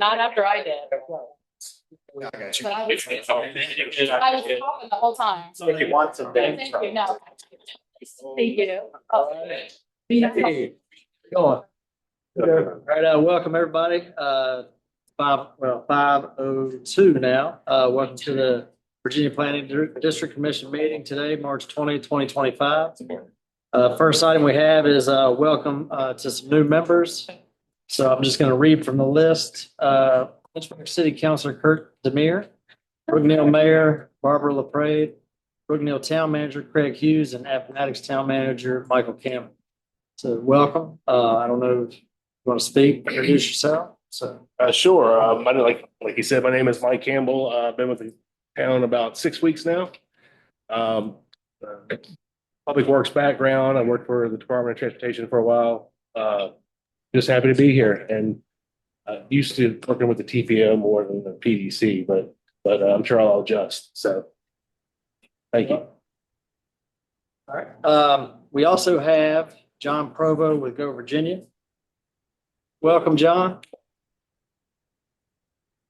Not after I did. I got you. But I was talking the whole time. So you want some Thank you, no. Thank you. Oh. Hey, going. All right, welcome everybody. 5:02 now. Welcome to the Virginia Planning District Commission meeting today, March 20, 2025. First item we have is welcome to some new members. So I'm just going to read from the list. Lynchburg City Councilor Kurt Demir, Brookneal Mayor Barbara LaPrade, Brookneal Town Manager Craig Hughes, and Appomattox Town Manager Michael Campbell. So welcome. I don't know if you want to speak, introduce yourself. So Sure. Like you said, my name is Mike Campbell. I've been with the town about 6 weeks now. Public Works background. I worked for the Department of Transportation for a while. Just happy to be here, and used to working with the TPO more than the PDC, but I'm sure I'll adjust. So, thank you. all right. We also have John Provo with Go Virginia. Welcome, John.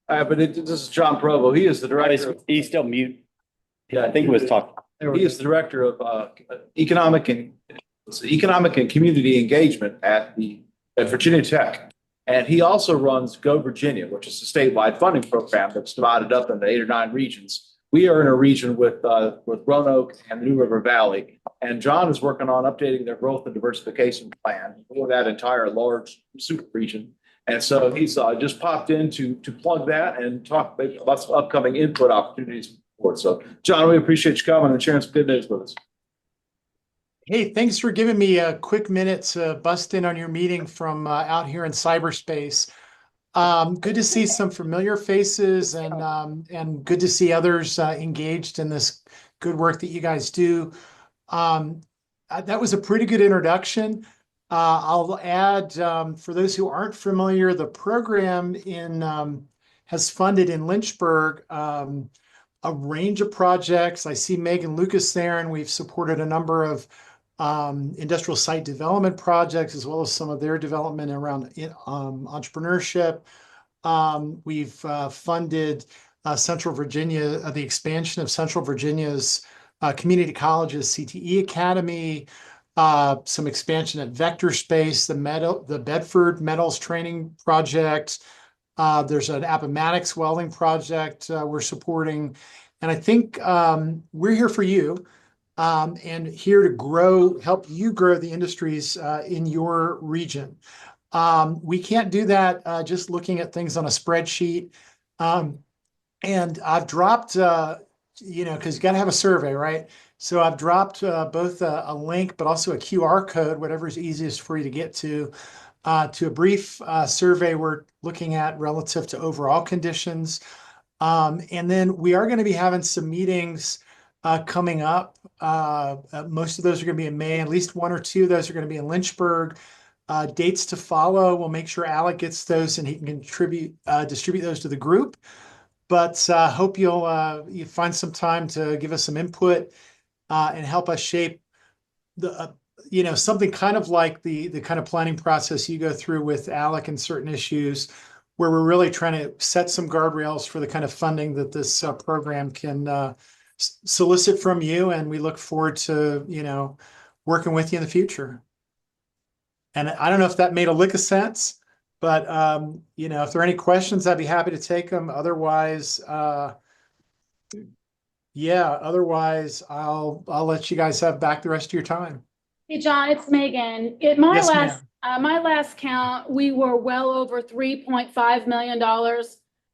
This is John Provo. He is the director. He's still mute. Yeah, I think he was talking. He is the director of economic and community engagement at Virginia Tech, and he also runs Go Virginia, which is a statewide funding program that's divided up into 8 or 9 regions. We are in a region with Roanoke and New River Valley, and John is working on updating their growth and diversification plan for that entire large super region. And so he's just popped in to plug that and talk about some upcoming input opportunities. So, John, we appreciate you coming and sharing some good news with us. Hey, thanks for giving me a quick minute to bust in on your meeting from out here in cyberspace. Good to see some familiar faces and good to see others engaged in this good work that you guys do. That was a pretty good introduction. I'll add, for those who aren't familiar, the program has funded in Lynchburg a range of projects. I see Megan Lucas there, and we've supported a number of industrial site development projects, as well as some of their development around entrepreneurship. We've funded Central Virginia, the expansion of Central Virginia's community colleges CTE Academy, some expansion at Vector Space, the Bedford Metals Training Project. There's an Appomattox welding project we're supporting. And I think we're here for you and here to help you grow the industries in your region. We can't do that just looking at things on a spreadsheet. And I've dropped, because you got to have a survey, right? So I've dropped both a link, but also a QR code, whatever is easiest for you to get to a brief survey we're looking at relative to overall conditions. And then we are going to be having some meetings coming up. Most of those are going to be in May. At least 1 or 2 of those are going to be in Lynchburg. Dates to follow. We'll make sure Alec gets those and he can distribute those to the group. But hope you find some time to give us some input and help us shape the something kind of like the kind of planning process you go through with Alec and certain issues, where we're really trying to set some guardrails for the kind of funding that this program can solicit from you. And we look forward to, working with you in the future. And I don't know if that made a lick of sense, but, if there are any questions, I'd be happy to take them. Otherwise, I'll let you guys have back the rest of your time. Hey, John, it's Megan. My last count, we were well over $3.5 million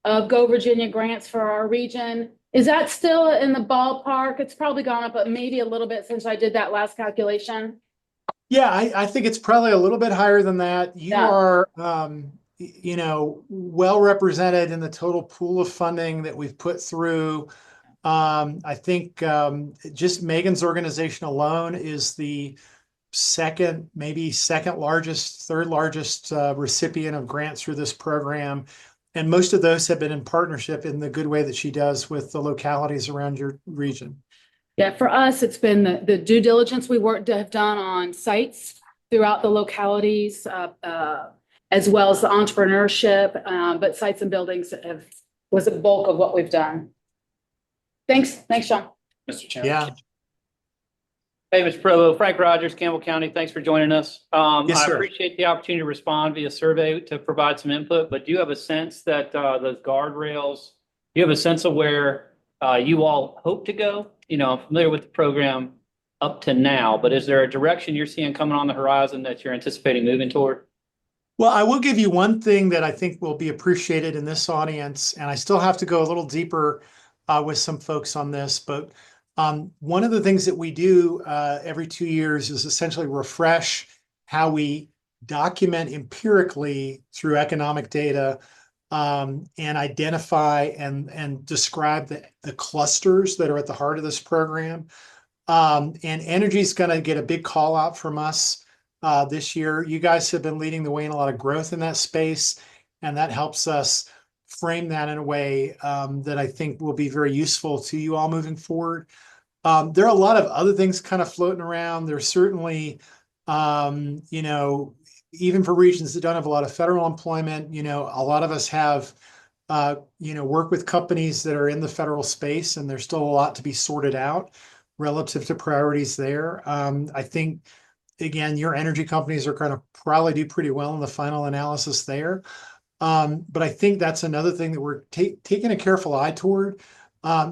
of Go Virginia grants for our region. Is that still in the ballpark? It's probably gone up, but maybe a little bit since I did that last calculation. Yeah, I think it's probably a little bit higher than that. You are, well represented in the total pool of funding that we've put through. I think just Megan's organization alone is the third largest recipient of grants through this program. And most of those have been in partnership in the good way that she does with the localities around your region. Yeah, for us, it's been the due diligence we have done on sites throughout the localities, as well as the entrepreneurship, but sites and buildings was a bulk of what we've done. Thanks, Sean. Mr. Chairman. Yeah. Hey, Mr. Provo, Frank Rogers, Campbell County. Thanks for joining us. Yes, I sir. appreciate the opportunity to respond via survey to provide some input, but do you have a sense that those guardrails, do you have a sense of where you all hope to go? You know, I'm familiar with the program up to now, but is there a direction you're seeing coming on the horizon that you're anticipating moving toward? Well, I will give you one thing that I think will be appreciated in this audience, and I still have to go a little deeper with some folks on this, but one of the things that we do every 2 years is essentially refresh how we document empirically through economic data and identify and describe the clusters that are at the heart of this program. And energy is going to get a big call out from us this year. You guys have been leading the way in a lot of growth in that space, and that helps us frame that in a way that I think will be very useful to you all moving forward. There are a lot of other things kind of floating around. There's certainly, you know, even for regions that don't have a lot of federal employment, you know, a lot of us have, you know, work with companies that are in the federal space, and there's still a lot to be sorted out relative to priorities there. I think, again, your energy companies are going to probably do pretty well in the final analysis there. But I think that's another thing that we're taking a careful eye toward.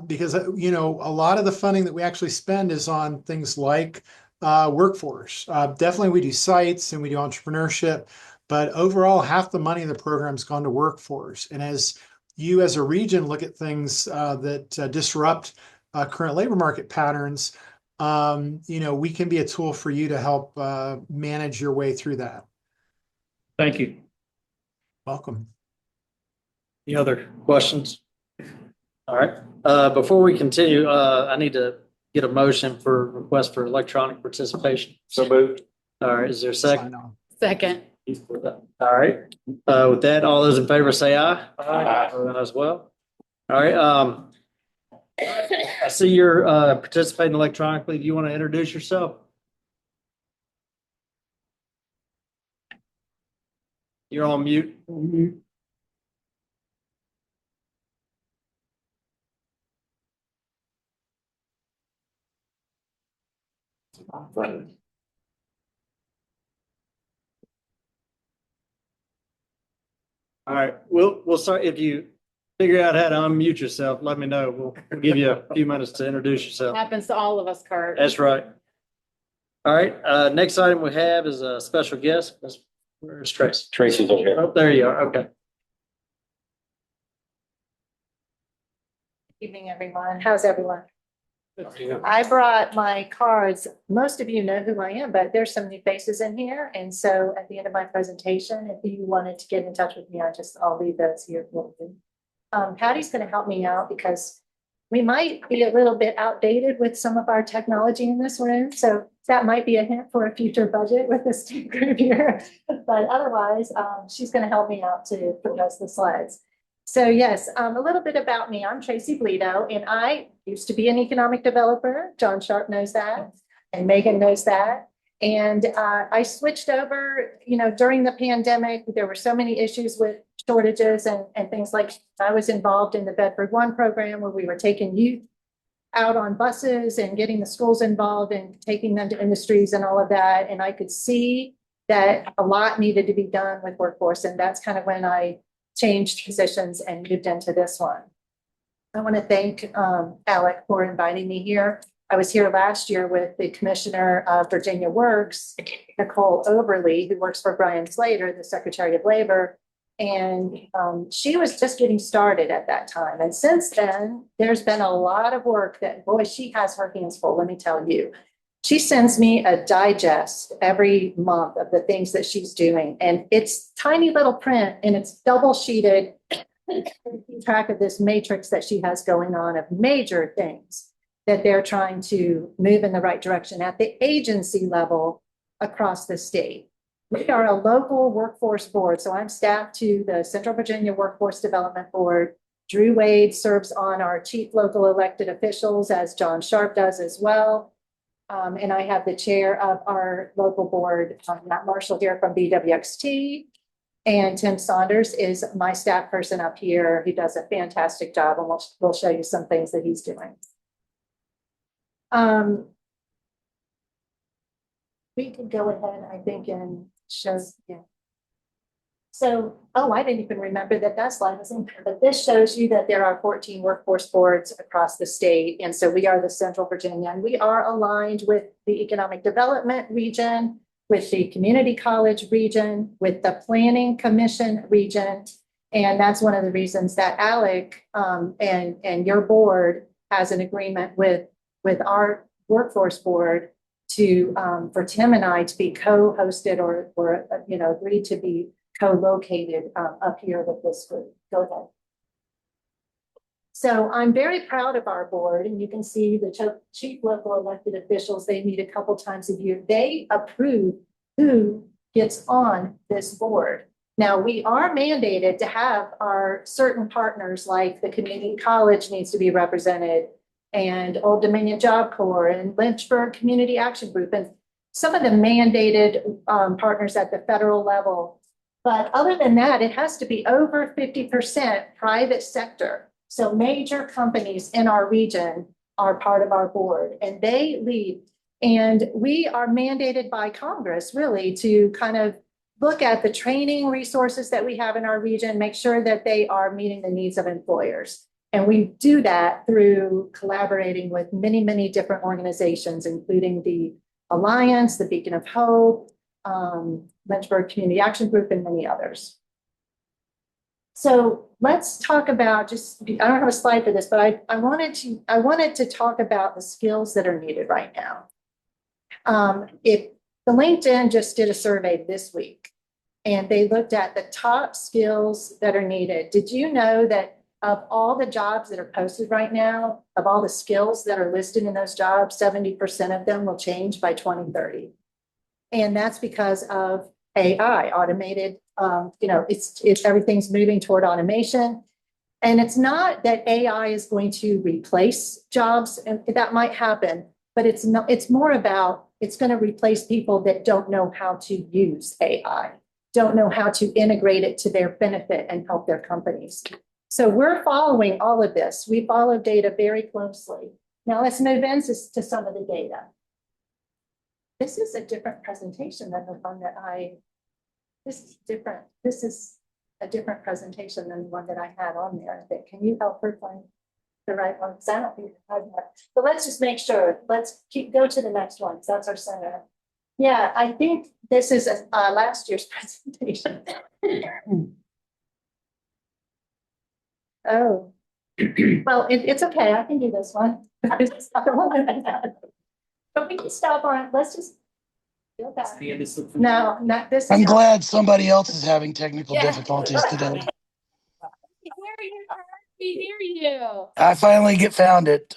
Because, you know, a lot of the funding that we actually spend is on things like workforce. Definitely we do sites and we do entrepreneurship, but overall half the money of the program's gone to workforce. And as you as a region look at things that disrupt current labor market patterns, you know, we can be a tool for you to help manage your way through that. Thank you. Welcome. Any other questions? All right. Before we continue, I need to get a motion for request for electronic participation. So moved. All right. Is there a second? Sign off. Second. All right. With that, all those in favor say aye. Aye. As well. All right. I see you're participating electronically. Do you want to introduce yourself? You're on mute. All right, we'll start. If you figure out how to unmute yourself, let me know. We'll give you a few minutes to introduce yourself. Happens to all of us, Kurt. That's right. All right, next item we have is a special guest. Where's Tracy? Tracy's over here. Oh, there you are. Okay. Evening, everyone. How's everyone? I brought my cards. Most of you know who I am, but there's some new faces in here. And so at the end of my presentation, if you wanted to get in touch with me, I'll leave those here for you. Patty's going to help me out because we might be a little bit outdated with some of our technology in this room. So that might be a hint for a future budget with this group here. But otherwise, she's going to help me out to produce the slides. So yes, a little bit about me. I'm Tracy Bledo, and I used to be an economic developer. John Sharp knows that, and Megan knows that. And I switched over, you know, during the pandemic. There were so many issues with shortages and things like I was involved in the Bedford One program where we were taking youth out on buses and getting the schools involved and taking them to industries and all of that. And I could see that a lot needed to be done with workforce. And that's kind of when I changed positions and moved into this one. I want to thank Alec for inviting me here. I was here last year with the Commissioner of Virginia Works, Nicole Oberly, who works for Brian Slater, the Secretary of Labor. And she was just getting started at that time. And since then, there's been a lot of work that, boy, she has her hands full, let me tell you. She sends me a digest every month of the things that she's doing. And it's tiny little print and it's double sheeted. Keep track of this matrix that she has going on of major things that they're trying to move in the right direction at the agency level across the state. We are a local workforce board. So I'm staffed to the Central Virginia Workforce Development Board. Drew Wade serves on our chief local elected officials, as John Sharp does as well. And I have the chair of our local board, Matt Marshall here from BWXT. And Tim Saunders is my staff person up here. He does a fantastic job, and we'll show you some things that he's doing. We could go ahead, I think, and show, yeah. So, oh, I didn't even remember that slide was in there, but this shows you that there are 14 workforce boards across the state. And so we are the Central Virginia, and we are aligned with the Economic Development region, with the Community College region, with the Planning Commission region. And that's one of the reasons that Alec and your board has an agreement with our workforce board to for Tim and I to be co-hosted or agreed to be co-located up here with this group. Go ahead. So I'm very proud of our board, and you can see the chief local elected officials, they meet a couple times a year. They approve who gets on this board. Now, we are mandated to have our certain partners, like the community college needs to be represented, and Old Dominion Job Corps and Lynchburg Community Action Group, and some of the mandated partners at the federal level. But other than that, it has to be over 50% private sector. So major companies in our region are part of our board, and they lead. And we are mandated by Congress really to kind of look at the training resources that we have in our region, make sure that they are meeting the needs of employers. And we do that through collaborating with many, many different organizations, including the Alliance, the Beacon of Hope, Lynchburg Community Action Group, and many others. So let's talk about I don't have a slide for this, but I wanted to talk about the skills that are needed right now. If the LinkedIn just did a survey this week, and they looked at the top skills that are needed. Did you know that of all the jobs that are posted right now, of all the skills that are listed in those jobs, 70% of them will change by 2030. And that's because of AI, automated, it's everything's moving toward automation. And it's not that AI is going to replace jobs, and that might happen, but it's more about, it's going to replace people that don't know how to use AI, don't know how to integrate it to their benefit and help their companies. So we're following all of this. We follow data very closely. Now let's move into some of the data. This is a different presentation than the one that this is different. This is a different presentation than the one that I had on there. I think. Can you help her find the right one? Because I don't think I have that. But let's just make sure. Let's go to the next one. So that's our center. Yeah, I think this is last year's presentation. Oh, well, it's okay. I can do this one. But we can stop on. Let's just. No, not this. I'm glad somebody else is having technical difficulties today. We hear you. I finally found it.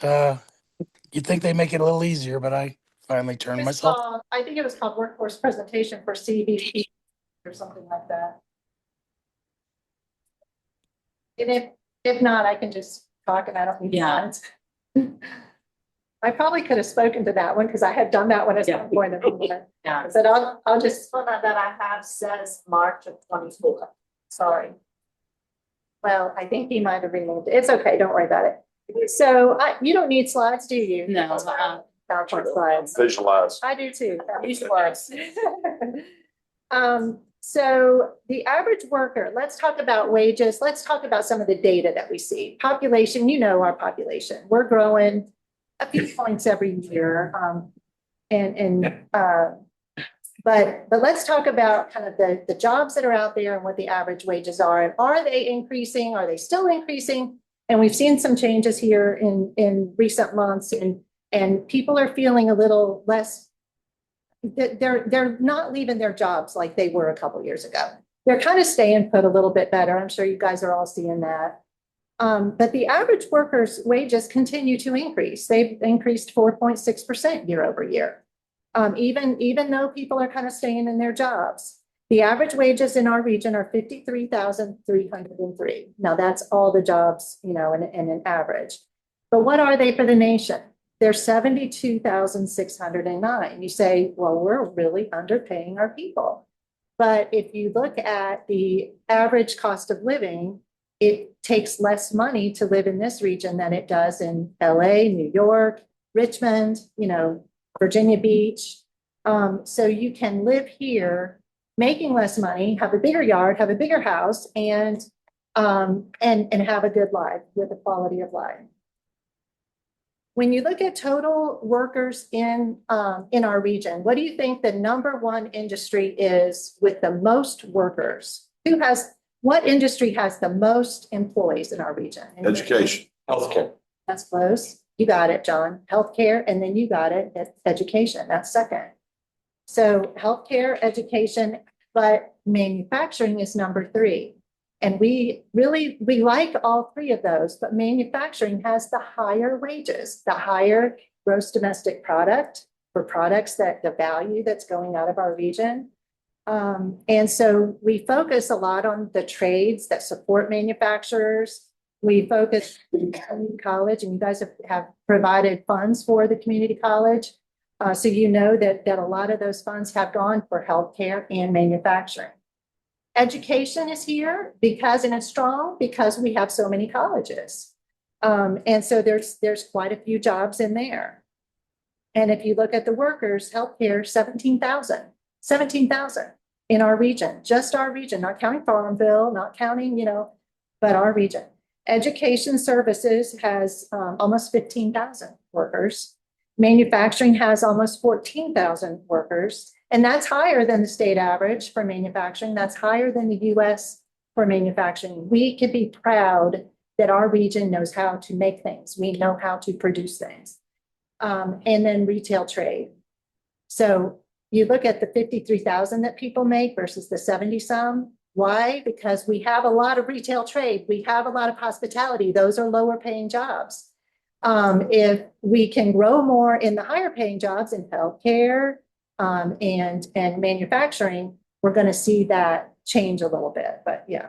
You'd think they make it a little easier, but I finally turned myself. I think it was called Workforce Presentation for CVPDC or something like that. And if not, I can just talk and I don't need slides. I probably could have spoken to that one because I had done that one as one point of view. I said, I'll just. One that I have says March of 24. Sorry. Well, I think he might have removed it. It's okay. Don't worry about it. So you don't need slides, do you? No. PowerPoint slides. Visualize. I do too. Visualize. So the average worker, let's talk about wages. Let's talk about some of the data that we see. Population, you know our population. We're growing a few points every year. But let's talk about kind of the jobs that are out there and what the average wages are. And are they increasing? Are they still increasing? And we've seen some changes here in recent months, and people are feeling a little less. They're not leaving their jobs like they were a couple years ago. They're kind of staying put a little bit better. I'm sure you guys are all seeing that. But the average worker's wages continue to increase. They've increased 4.6% year over year. Even though people are kind of staying in their jobs. The average wages in our region are $53,303. Now that's all the jobs, in an average. But what are they for the nation? They're $72,609. You say, well, we're really underpaying our people. But if you look at the average cost of living, it takes less money to live in this region than it does in LA, New York, Richmond, Virginia Beach. So you can live here making less money, have a bigger yard, have a bigger house, and have a good life with a quality of life. When you look at total workers in our region, what do you think the number one industry is with the most workers? What industry has the most employees in our region? Education. Healthcare. That's close. You got it, John. Healthcare, and then you got it, education. That's second. So healthcare, education, but manufacturing is number three. And we like all three of those, but manufacturing has the higher wages, the higher gross domestic product for products that the value that's going out of our region. And so we focus a lot on the trades that support manufacturers. We focus on community college, and you guys have provided funds for the community college. So you know that a lot of those funds have gone for healthcare and manufacturing. Education is here and it's strong because we have so many colleges. And so there's quite a few jobs in there. And if you look at the workers, healthcare, 17,000 in our region, just our region, not counting Farmville, not counting, but our region. Education services has almost 15,000 workers. Manufacturing has almost 14,000 workers. And that's higher than the state average for manufacturing. That's higher than the US for manufacturing. We can be proud that our region knows how to make things. We know how to produce things. And then retail trade. So you look at the 53,000 that people make versus the 70 some. Why? Because we have a lot of retail trade. We have a lot of hospitality. Those are lower paying jobs. If we can grow more in the higher paying jobs in healthcare, and manufacturing, we're going to see that change a little bit, but yeah.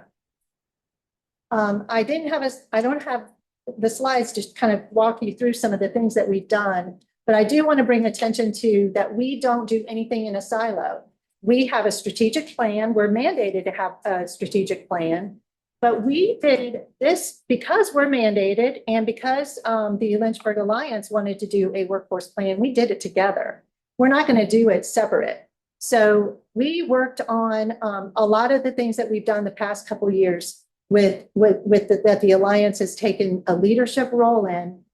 I don't have the slides to kind of walk you through some of the things that we've done, but I do want to bring attention to that we don't do anything in a silo. We have a strategic plan. We're mandated to have a strategic plan, but we did this because we're mandated and because the Lynchburg Alliance wanted to do a workforce plan. We did it together. We're not going to do it separate. So we worked on a lot of the things that we've done the past couple of years that the Alliance has taken a leadership role in.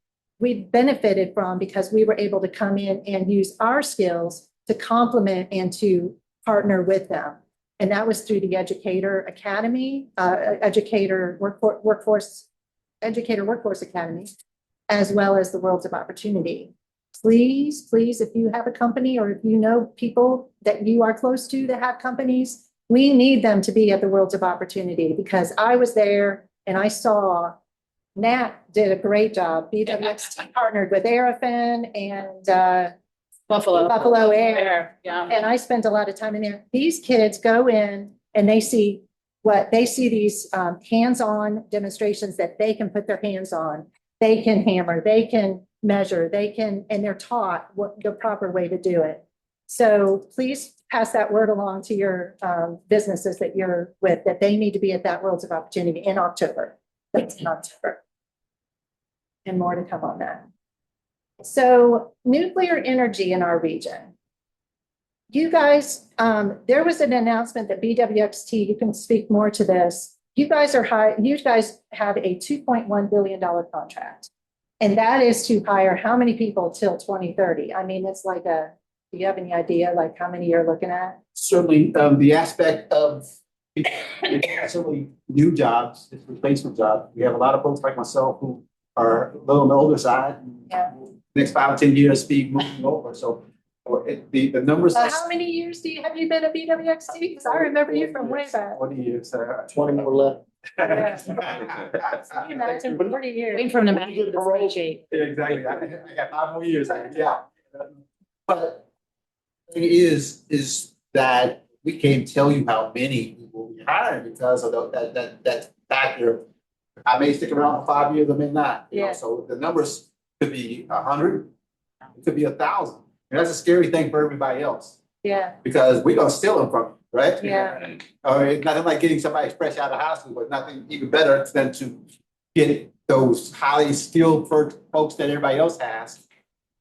We've benefited from because we were able to come in and use our skills to complement and to partner with them. And that was through the Educator Academy, Educator Workforce Academy, as well as the Worlds of Opportunity. Please, if you have a company or if you know people that you are close to that have companies, we need them to be at the Worlds of Opportunity because I was there and I saw Nat did a great job. BWXT partnered with Aerofin and Buffalo Air. Yeah. And I spent a lot of time in there. These kids go in and they see these hands-on demonstrations that they can put their hands on. They can hammer, they can measure, and they're taught what the proper way to do it. So please pass that word along to your businesses that you're with, that they need to be at that Worlds of Opportunity in October. That's in October. And more to come on that. So nuclear energy in our region. You guys, there was an announcement that BWXT, you can speak more to this. You guys have a $2.1 billion contract. And that is to hire how many people till 2030? I mean, it's like do you have any idea like how many you're looking at? Certainly, the aspect of certainly new jobs, it's replacement jobs. We have a lot of folks like myself who are a little on the older side. Yeah. Next 5 or 10 years be moving over. So the numbers. How many years have you been at BWXT? Because I remember you from way back. 20 years. 20 more left. Can you imagine 40 years? Waiting for him to match the spreadsheet. Exactly. I got 5 more years. Yeah. But the thing is that we can't tell you how many people we hired because of that factor. I may stick around for 5 years, I may not. You know? So the numbers could be 100, it could be 1,000. And that's a scary thing for everybody else. Yeah, because we're gonna steal them from you, right? yeah. Or it's nothing like getting somebody fresh out of high school, but nothing even better than to get those highly skilled folks that everybody else has,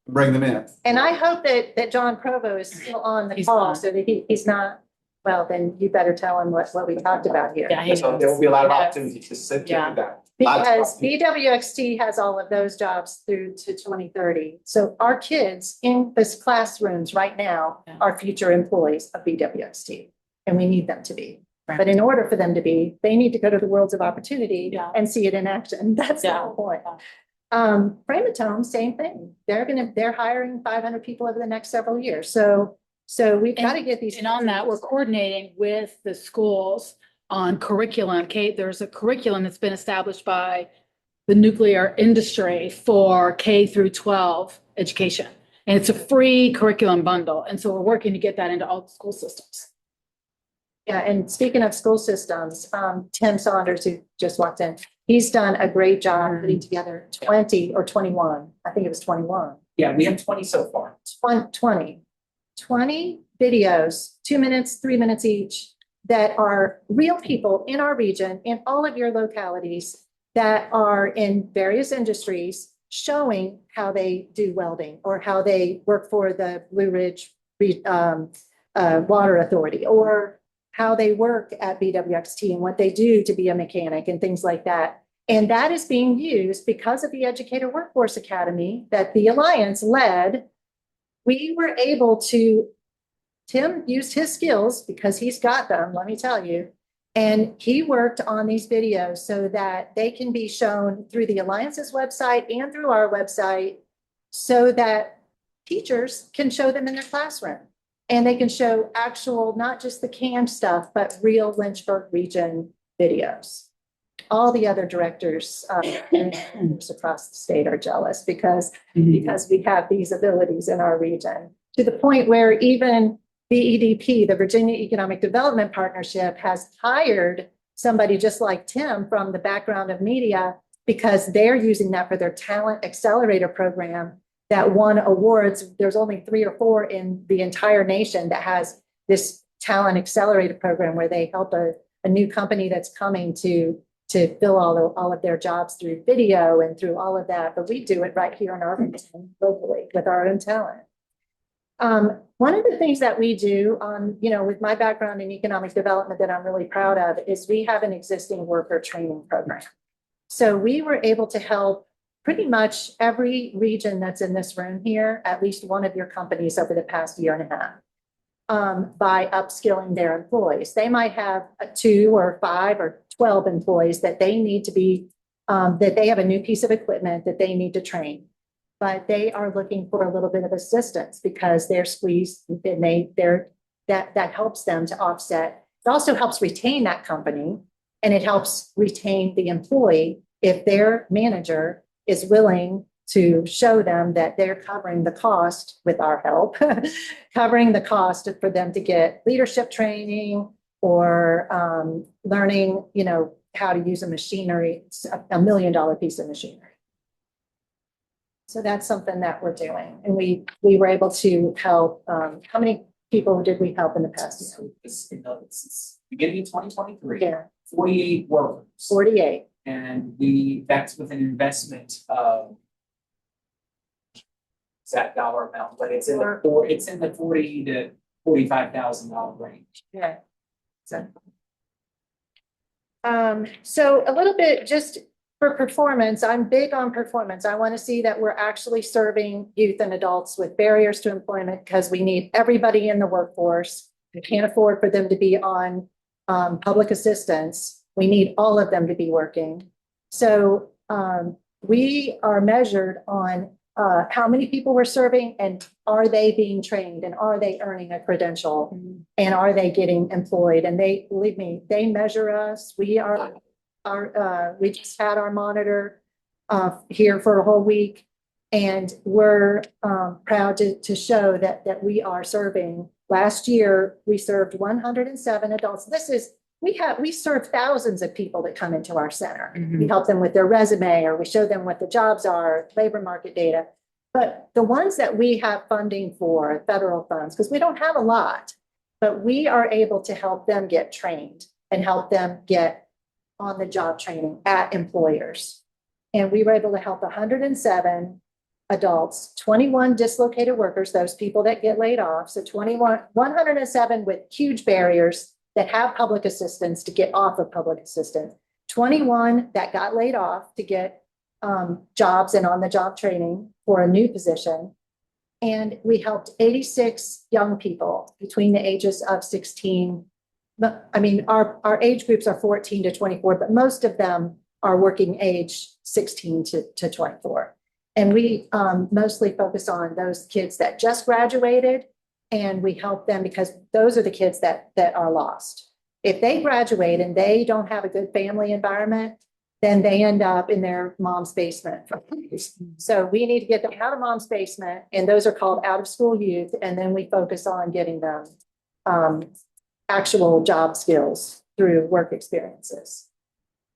bring them in. And I hope that John Provo is still on the He's call on. so that he's not, well, then you better tell him what we talked about here. Yeah, he So knows. there will be a lot of Yes. opportunities to sit Yeah. down. Lots of Because opportunities. BWXT has all of those jobs through to 2030. So our kids in this classrooms right now Yeah. are future employees of BWXT, and we need them to be. Right. But in order for them to be, they need to go to the worlds of opportunity Yeah. and see it in action. That's the Yeah. whole point. Framatome, same thing. They're hiring 500 people over the next several years. So we've got to get these. And on that, we're coordinating with the schools on curriculum. Kate, there's a curriculum that's been established by the nuclear industry for K through 12 education. And it's a free curriculum bundle. And so we're working to get that into all the school systems. Yeah, and speaking of school systems, Tim Saunders, who just walked in, he's done a great job putting together 20 or 21. I think it was 21. Yeah, we have 20 so far. 20 videos, 2 minutes, 3 minutes each, that are real people in our region, in all of your localities, that are in various industries, showing how they do welding or how they work for the Blue Ridge Water Authority, or how they work at BWXT and what they do to be a mechanic and things like that. And that is being used because of the Educator Workforce Academy that the Alliance led. We were able to, Tim used his skills because he's got them, let me tell you. And he worked on these videos so that they can be shown through the Alliance's website and through our website, so that teachers can show them in their classroom. And they can show actual, not just the canned stuff, but real Lynchburg region videos. All the other directors across the state are jealous because we have these abilities in our region, to the point where even VEDP, the Virginia Economic Development Partnership, has hired somebody just like Tim from the background of media, because they're using that for their talent accelerator program that won awards. There's only 3 or 4 in the entire nation that has this talent accelerator program, where they help a new company that's coming to fill all of their jobs through video and through all of that. But we do it right here in Arlington locally with our own talent. One of the things that we do on, with my background in economic development that I'm really proud of, is we have an existing worker training program. So we were able to help pretty much every region that's in this room here, at least one of your companies over the past year and a half, by upskilling their employees. They might have 2 or 5 or 12 employees that they need to be, that they have a new piece of equipment that they need to train. But they are looking for a little bit of assistance because they're squeezed, and that helps them to offset. It also helps retain that company, and it helps retain the employee if their manager is willing to show them that they're covering the cost with our help, covering the cost for them to get leadership training or learning, how to use a machinery, a $1 million piece of machinery. So that's something that we're doing. And we were able to help, how many people did we help in the past year? Since beginning of 2023. Yeah, 48 workers. 48. And that's with an investment of exact dollar amount, but it's in the 40 to $45,000 range. Yeah. So a little bit just for performance, I'm big on performance. I want to see that we're actually serving youth and adults with barriers to employment, because we need everybody in the workforce. We can't afford for them to be on public assistance. We need all of them to be working. So we are measured on how many people we're serving, and are they being trained, and are they earning a credential, and are they getting employed? And they, believe me, they measure us. We just had our monitor here for a whole week, and we're proud to show that we are serving. Last year, we served 107 adults. We serve thousands of people that come into our center. We help them with their resume, or we show them what the jobs are, labor market data. But the ones that we have funding for, federal funds, because we don't have a lot, but we are able to help them get trained and help them get on the job training at employers. And we were able to help 107 adults, 21 dislocated workers, those people that get laid off. So 107 with huge barriers that have public assistance to get off of public assistance, 21 that got laid off to get jobs and on the job training for a new position. And we helped 86 young people between the ages of 16. But I mean, our age groups are 14 to 24, but most of them are working age 16 to 24. And we mostly focus on those kids that just graduated, and we help them because those are the kids that are lost. If they graduate and they don't have a good family environment, then they end up in their mom's basement. So we need to get them out of mom's basement, and those are called out of school youth. And then we focus on getting them actual job skills through work experiences.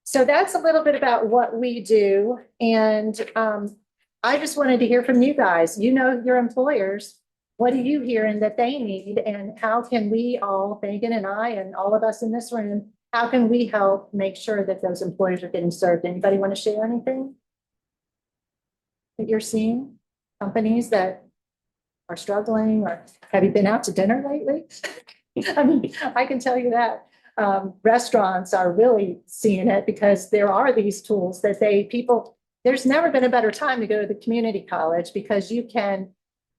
So that's a little bit about what we do. And I just wanted to hear from you guys. You know your employers. What are you hearing that they need? And how can we all, Megan and I and all of us in this room, how can we help make sure that those employers are getting served? Anybody want to share anything that you're seeing? Companies that are struggling, or have you been out to dinner lately? I mean, I can tell you that restaurants are really seeing it because there are these tools that there's never been a better time to go to the community college because you can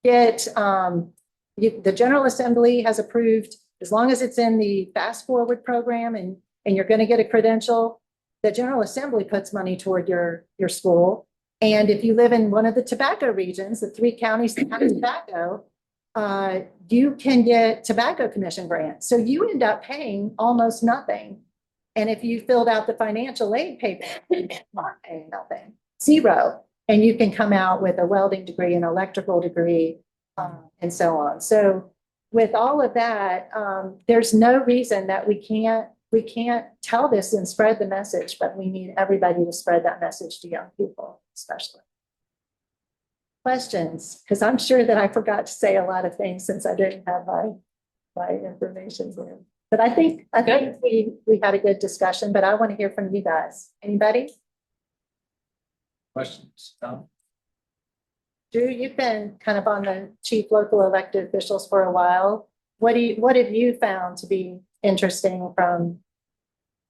get, the General Assembly has approved, as long as it's in the Fast Forward program and you're going to get a credential, the General Assembly puts money toward your school. And if you live in one of the tobacco regions, the 3 counties that have tobacco, you can get tobacco commission grants. So you end up paying almost nothing. And if you filled out the financial aid paper, you're not paying nothing, zero. And you can come out with a welding degree, an electrical degree, and so on. So with all of that, there's no reason that we can't tell this and spread the message, but we need everybody to spread that message to young people, especially. Questions? Because I'm sure that I forgot to say a lot of things since I didn't have my information here. But I think we had a good discussion, but I want to hear from you guys. Anybody? Questions? Drew, you've been kind of on the chief local elected officials for a while. What have you found to be interesting from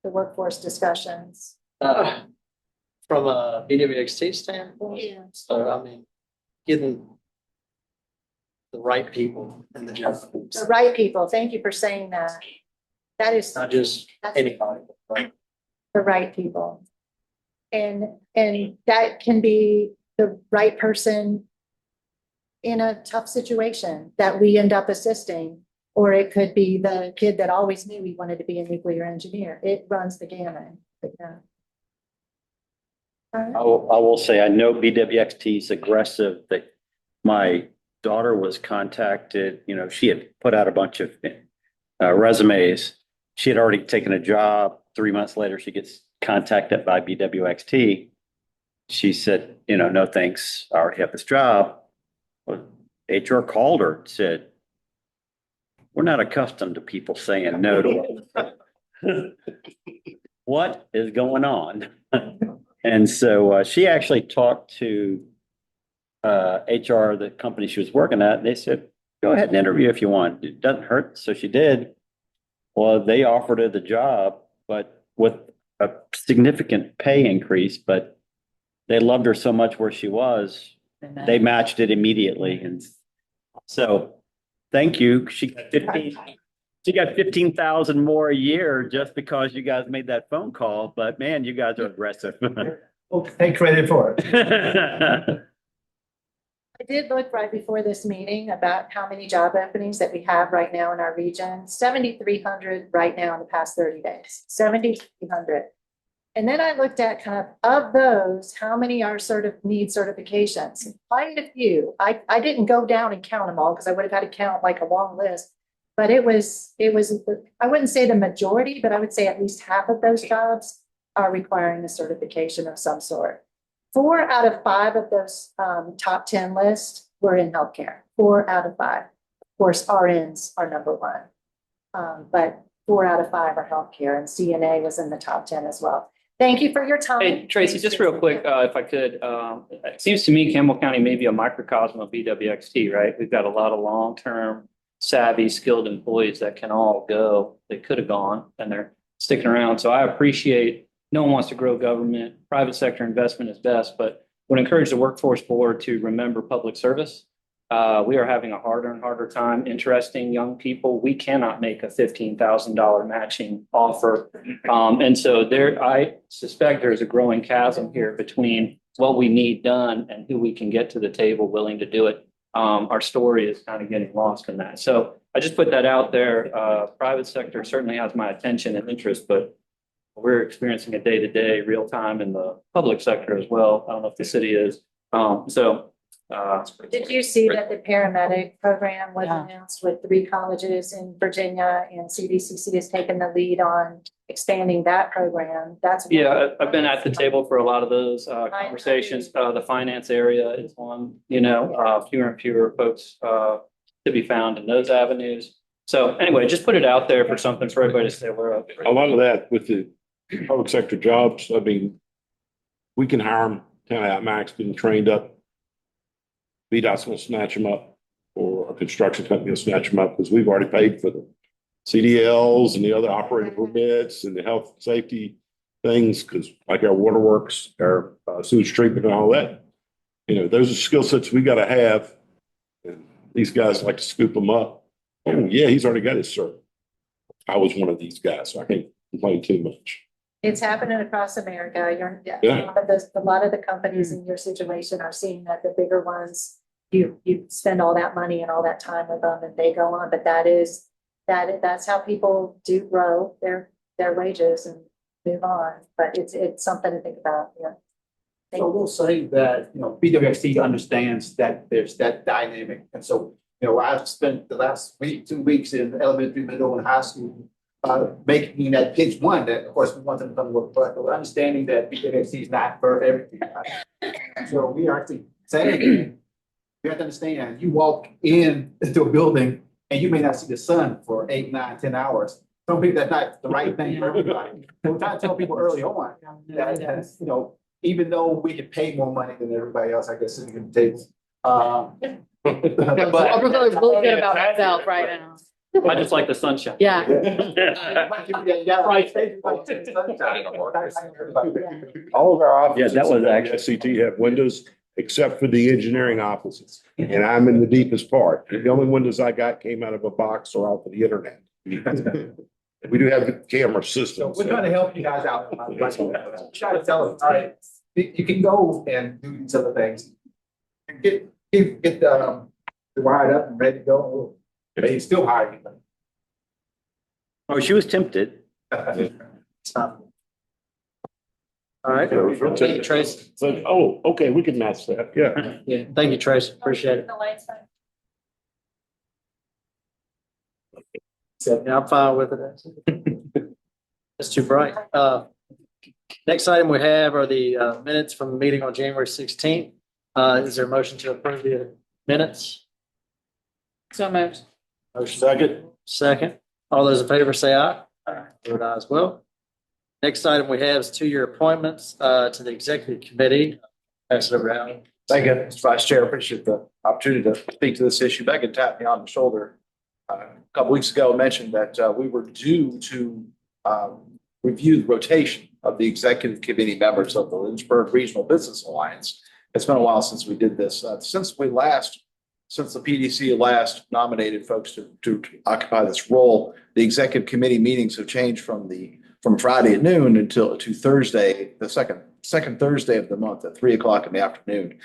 the workforce discussions? From a BWXT standpoint, Yeah. so I mean, getting the right people in the job. The right people. Thank you for saying that. That is Not just anybody, but the right people. And that can be the right person in a tough situation that we end up assisting, or it could be the kid that always knew he wanted to be a nuclear engineer. It runs the gamut. Yeah. All right. I will say, I know BWXT is aggressive, that my daughter was contacted, she had put out a bunch of resumes. She had already taken a job. 3 months later, she gets contacted by BWXT. She said, no, thanks. I already have this job. Well, HR called her and said, we're not accustomed to people saying no to us. What is going on? And so she actually talked to HR, the company she was working at. And they said, go ahead and interview if you want. It doesn't hurt. So she did. Well, they offered her the job, but with a significant pay increase, but they loved her so much where she was, they matched it immediately. And so thank you. She got 15,000 more a year just because you guys made that phone call. But man, you guys are aggressive. Well, take credit for it. I did look right before this meeting about how many job openings that we have right now in our region. 7,300 right now in the past 30 days, 7,300. And then I looked at kind of those, how many are need certifications? Quite a few. I didn't go down and count them all because I would have had to count like a long list. But it was, I wouldn't say the majority, but I would say at least half of those jobs are requiring a certification of some sort. 4 out of 5 of those top 10 lists were in healthcare. 4 out of 5. Of course, RNs are number one. But 4 out of 5 are healthcare, and CNA was in the top 10 as well. Thank you for your time. Hey, Tracy, just real quick, if I could, it seems to me Campbell County may be a microcosm of BWXT, right? We've got a lot of long-term savvy, skilled employees that can all go. They could have gone and they're sticking around. So I appreciate, no one wants to grow government. Private sector investment is best, but would encourage the workforce board to remember public service. We are having a harder and harder time interesting young people. We cannot make a $15,000 matching offer. And so I suspect there's a growing chasm here between what we need done and who we can get to the table willing to do it. Our story is kind of getting lost in that. So I just put that out there. Private sector certainly has my attention and interest, but we're experiencing a day-to-day real time in the public sector as well. I don't know if the city is. Did you see that the paramedic program was announced with 3 colleges in Virginia, and CVCC has taken the lead on expanding that program? Yeah, I've been at the table for a lot of those conversations. The finance area is one, fewer and fewer folks to be found in those avenues. So anyway, just put it out there for something for everybody to stay aware of. A lot of that with the public sector jobs, I mean, we can hire them 10 out max, getting trained up. VDOT's going to snatch them up, or a construction company will snatch them up because we've already paid for the CDLs and the other operating permits and the health and safety things, because like our waterworks, our sewage treatment and all that, those are skill sets we got to have. And these guys like to scoop them up. Oh yeah, he's already got his cert. I was one of these guys, so I can't complain too much. It's happening across America. A lot of the companies in your situation are seeing that the bigger ones, you spend all that money and all that time with them and they go on, but that's how people do grow their wages and move on. But it's something to think about. Yeah. So we'll say that, BWXT understands that there's that dynamic. And so, I've spent the last 2 weeks in elementary, middle, and high school making that pitch one that, of course, we want them to come to work, but understanding that BWXT is not for everything. So we are actually saying, you have to understand, you walk into a building and you may not see the sun for 8, 9, 10 hours. Some people, that's not the right thing for everybody. So we're trying to tell people early on that, even though we can pay more money than everybody else, I guess, sitting at the table. I'm really good about myself right now. I just like the sunshine. Yeah. All of our offices. Yeah, that was actually- SCT have windows except for the engineering offices. And I'm in the deepest part. The only windows I got came out of a box or off of the internet. We do have the camera So systems. we're trying to help you guys out. Try to tell them, all right, you can go and do these other things. Get the wired up and ready to go. They still hire you. Oh, she was tempted. It's not. All right. Thank you, Trace. So, okay, we can match that. Yeah. Yeah, thank you, Trace. Appreciate it. The lights on. Yeah, I'm fine with it. It's too bright. Next item we have are the minutes from the meeting on January 16th. Is there a motion to approve the minutes? So moved. Motion second. All those in favor say aye. Vote aye as well. Next item we have is 2-year appointments to the executive committee. Pass it over to Alan. Thank you, Mr. Vice Chair. Appreciate the opportunity to speak to this issue. Megan tapped me on the shoulder a couple weeks ago, mentioned that we were due to review the rotation of the executive committee members of the Lynchburg Regional Business Alliance. It's been a while since we did this. Since the PDC last nominated folks to occupy this role, the executive committee meetings have changed from Friday at noon to Thursday, the second Thursday of the month at 3:00 in the afternoon.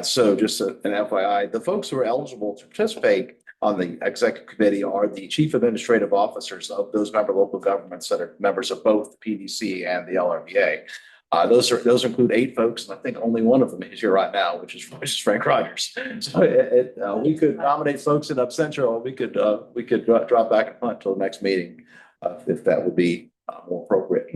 So just an FYI, the folks who are eligible to participate on the executive committee are the chief administrative officers of those member local governments that are members of both the PDC and the LRBA. Those include 8 folks, and I think only one of them is here right now, which is Frank Rogers. So we could nominate folks in absentia, or we could drop back and punt till the next meeting if that would be more appropriate.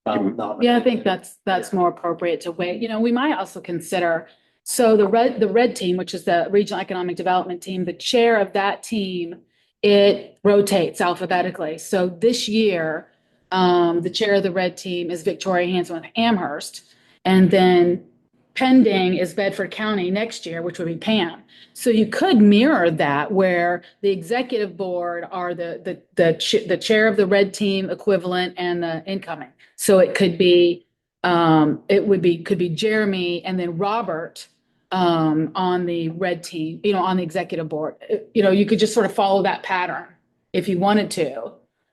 Yeah, I think that's more appropriate to wait. You know, we might also consider, so the red team, which is the Regional Economic Development Team, the chair of that team, it rotates alphabetically. So this year, the chair of the red team is Victoria Hanson with Amherst. And then pending is Bedford County next year, which would be Pam. So you could mirror that where the executive board are the chair of the red team equivalent and the incoming. So it could be, could be Jeremy and then Robert on the red team, you know, on the executive board. You know, you could just sort of follow that pattern if you wanted to,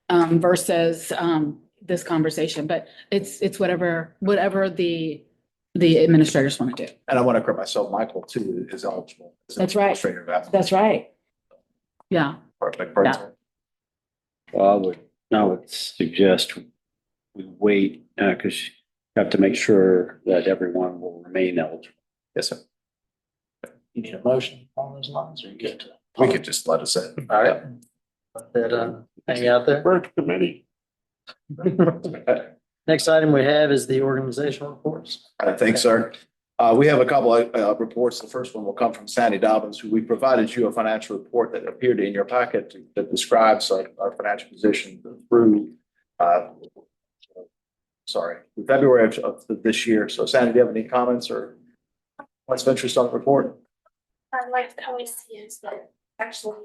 versus this conversation. But it's whatever the administrators want to do. And I want to correct myself, Michael too is eligible. as an That's right. administrator of that. That's right. Yeah. Perfect. Yeah. Well, I would suggest we wait, because you have to make sure that everyone will remain eligible. Yes, sir. You need a motion on those lines, or you get to? We could just let us in. All right. Let that, hang out there. Work committee. Next item we have is the organizational reports. Thanks, sir. We have a couple of reports. The first one will come from Sandy Dobbins, who we provided you a financial report that appeared in your packet that describes our financial position through February of this year. So Sandy, do you have any comments or points of interest on the report? I'd like to always see is that actually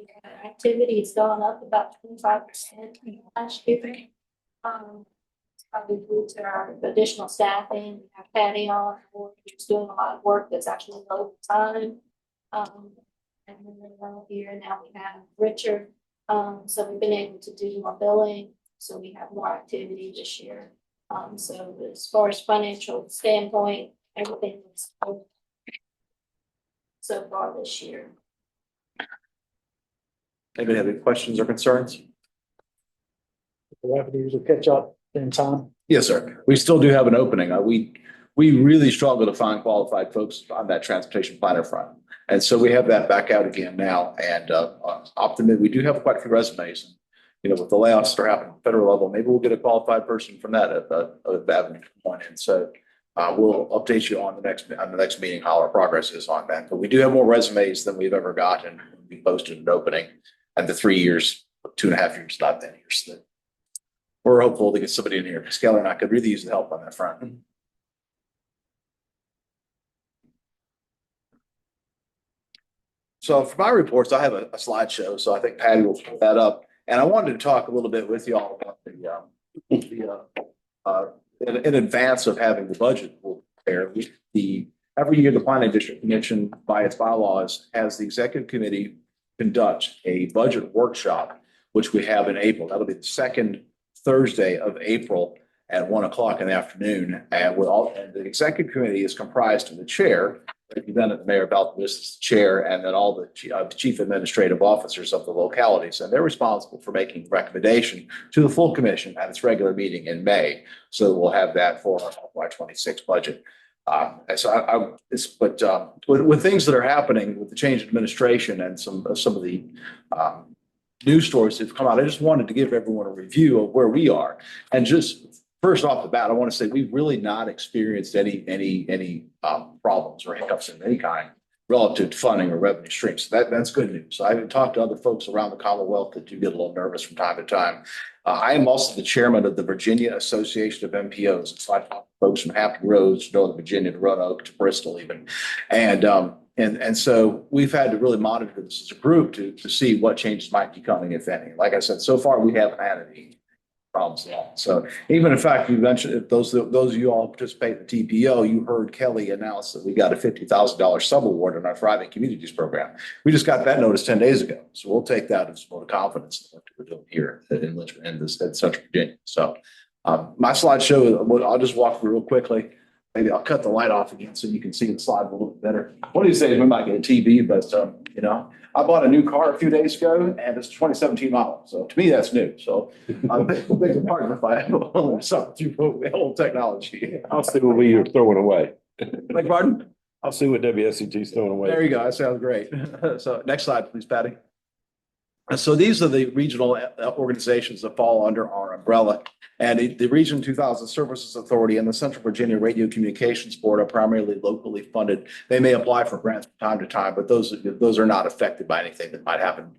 activity has gone up about 25% last year. Probably due to our additional staffing, we have Patty on board, who's doing a lot of work that's actually overtime. And then here now we have Richard. So we've been able to do more billing, so we have more activity this year. So as far as financial standpoint, everything is good so far this year. Anybody have any questions or concerns? The revenues will catch up in time. Yes, sir. We still do have an opening. We really struggle to find qualified folks on that transportation planner front. And so we have that back out again now. And optimism, we do have quite a few resumes. You know, with the layoffs that are happening at the federal level, maybe we'll get a qualified person from that at the avenue point. And so we'll update you on the next meeting how our progress is on that. But we do have more resumes than we've ever gotten. We posted an opening, and the 3 years, 2.5 years, not 10 years. So we're hopeful to get somebody in here. Skeller and I could really use the help on that front. So for my reports, I have a slideshow, so I think Patty will put that up. And I wanted to talk a little bit with you all about in advance of having the budget there. Every year, the Planning District Commission, by its bylaws, has the executive committee conduct a budget workshop, which we have in April. That'll be the second Thursday of April at 1 o'clock in the afternoon. And the executive committee is comprised of the chair, then Mayor Baltmus is the chair, and then all the chief administrative officers of the localities. And they're responsible for making recommendation to the full commission at its regular meeting in May. So we'll have that for our FY26 budget. With things that are happening with the change in administration and some of the news stories that have come out, I just wanted to give everyone a review of where we are. And just first off the bat, I want to say we've really not experienced any problems or hiccups of any kind relative to funding or revenue streams. So that's good news. I've talked to other folks around the Commonwealth that do get a little nervous from time to time. I am also the chairman of the Virginia Association of MPOs. It's like folks from Hampton Roads, Northern Virginia, to Roanoke, to Bristol even. And so we've had to really monitor this as a group to see what changes might be coming, if any. Like I said, so far we haven't had any problems at all. So even in fact, you mentioned, if those of you all participate in the TPO, you heard Kelly announce that we got a $50,000 subaward in our Thriving Communities program. We just got that notice 10 days ago. So we'll take that as a vote of confidence in what we're doing here in Central Virginia. So my slideshow, I'll just walk through real quickly. Maybe I'll cut the light off again so you can see the slide a little bit better. One of these days we might get a TV, but you know, I bought a new car a few days ago and it's 2017 model. So to me, that's new. So I'm a big partner if I have something through old technology. I'll see what we are throwing away. Like pardon? I'll see what WSCT is throwing away. There you go. That sounds great. So next slide, please, Patty. So these are the regional organizations that fall under our umbrella. And the Region 2000 Services Authority and the Central Virginia Radio Communications Board are primarily locally funded. They may apply for grants from time to time, but those are not affected by anything that might happen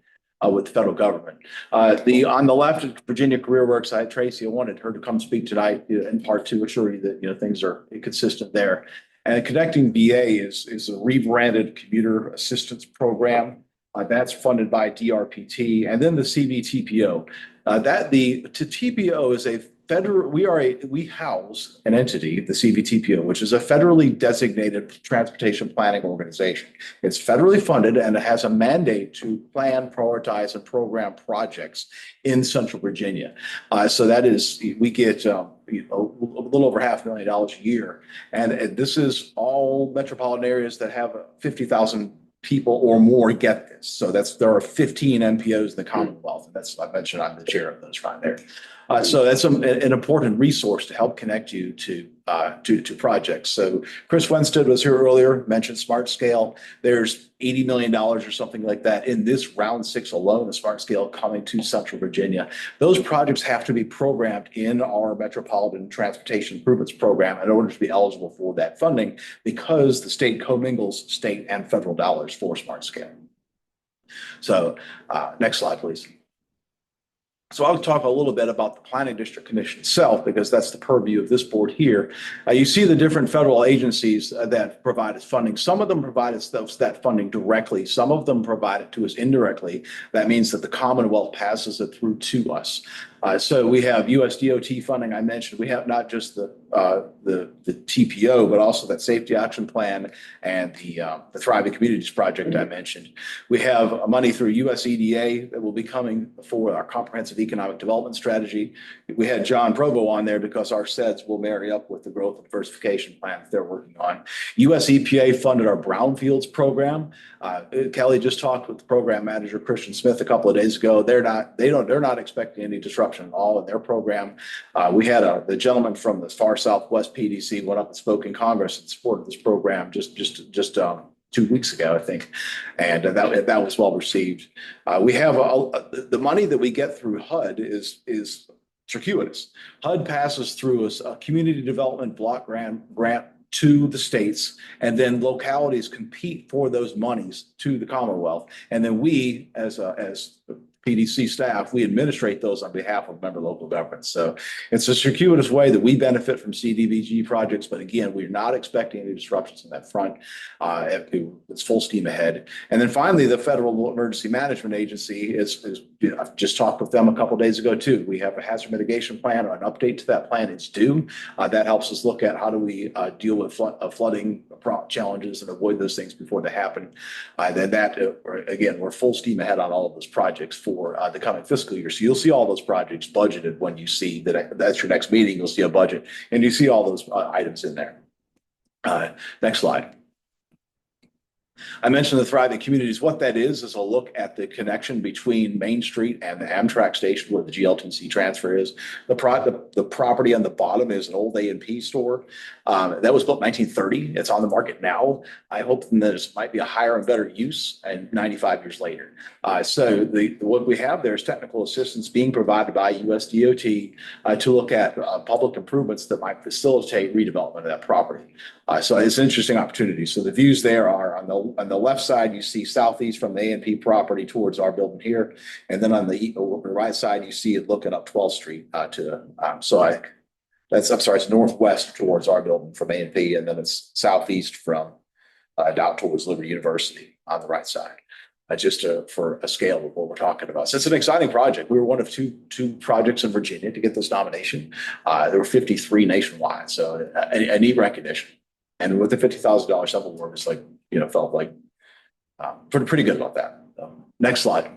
with the federal government. On the left, Virginia Career Works. I had Tracy. I wanted her to come speak tonight in part to assure you that things are consistent there. And Connecting VA is a rebranded commuter assistance program. That's funded by DRPT, and then the CVTPO. TPO is a federal. We house an entity, the CVTPO, which is a federally designated transportation planning organization. It's federally funded and it has a mandate to plan, prioritize, and program projects in Central Virginia. So that is, we get a little over $500,000 a year, and this is all metropolitan areas that have 50,000 people or more get this. So there are 15 NPOs in the Commonwealth. And I mentioned I'm the chair of those right there. So that's an important resource to help connect you to projects. So Chris Winstead was here earlier, mentioned Smart Scale. There's $80 million or something like that in this round 6 alone, the Smart Scale coming to Central Virginia. Those projects have to be programmed in our Metropolitan Transportation Improvements Program in order to be eligible for that funding, because the state commingles state and federal dollars for Smart Scale. So next slide, please. So I'll talk a little bit about the Planning District Commission itself, because that's the purview of this board here. You see the different federal agencies that provide us funding. Some of them provide us that funding directly. Some of them provide it to us indirectly. That means that the Commonwealth passes it through to us. So we have US DOT funding. I mentioned we have not just the TPO, but also that Safety Action Plan and the Thriving Communities Project I mentioned. We have money through US EDA that will be coming for our Comprehensive Economic Development Strategy. We had John Provo on there because our SEDS will marry up with the Growth and Diversification Plan that they're working on. US EPA funded our Brownfields program. Kelly just talked with the program manager, Christian Smith, a couple of days ago. They're not expecting any disruption at all in their program. We had the gentleman from the far Southwest PDC went up and spoke in Congress in support of this program just 2 weeks ago, I think, and that was well received. We have the money that we get through HUD is circuitous. HUD passes through a community development block grant to the states, and then localities compete for those monies to the Commonwealth, and then we, as PDC staff, we administrate those on behalf of member local governments. So it's a circuitous way that we benefit from CDBG projects, but again, we're not expecting any disruptions on that front. It's full steam ahead. And then finally, the Federal Emergency Management Agency I've just talked with them a couple of days ago too. We have a hazard mitigation plan, or an update to that plan is due. That helps us look at how do we deal with flooding challenges and avoid those things before they happen. Again, we're full steam ahead on all of those projects for the coming fiscal year. So you'll see all those projects budgeted when you see that's your next meeting. You'll see a budget and you see all those items in there. Next slide. I mentioned the Thriving Communities. What that is a look at the connection between Main Street and the Amtrak station where the GLTC transfer is. The property on the bottom is an old A&P store. That was built in 1930. It's on the market now. I hope that this might be a higher and better use and 95 years later. So what we have there is technical assistance being provided by US DOT to look at public improvements that might facilitate redevelopment of that property. So it's an interesting opportunity. So the views there are on the left side, you see southeast from the A&P property towards our building here. And then on the right side, you see it looking up 12th Street it's northwest towards our building from A&P, and then it's southeast from down towards Liberty University on the right side. Just for a scale of what we're talking about. So it's an exciting project. We were one of two projects in Virginia to get this nomination. There were 53 nationwide, so a neat recognition. And with the $50,000 sum award, it's like, felt like pretty good about that. Next slide.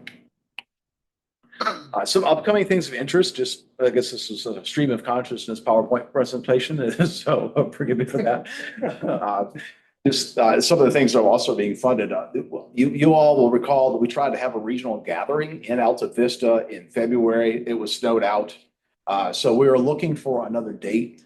Some upcoming things of interest. Just, I guess this is a stream of consciousness PowerPoint presentation, so forgive me for that. Some of the things are also being funded. You all will recall that we tried to have a regional gathering in Alta Vista in February. It was snowed out. So we were looking for another date.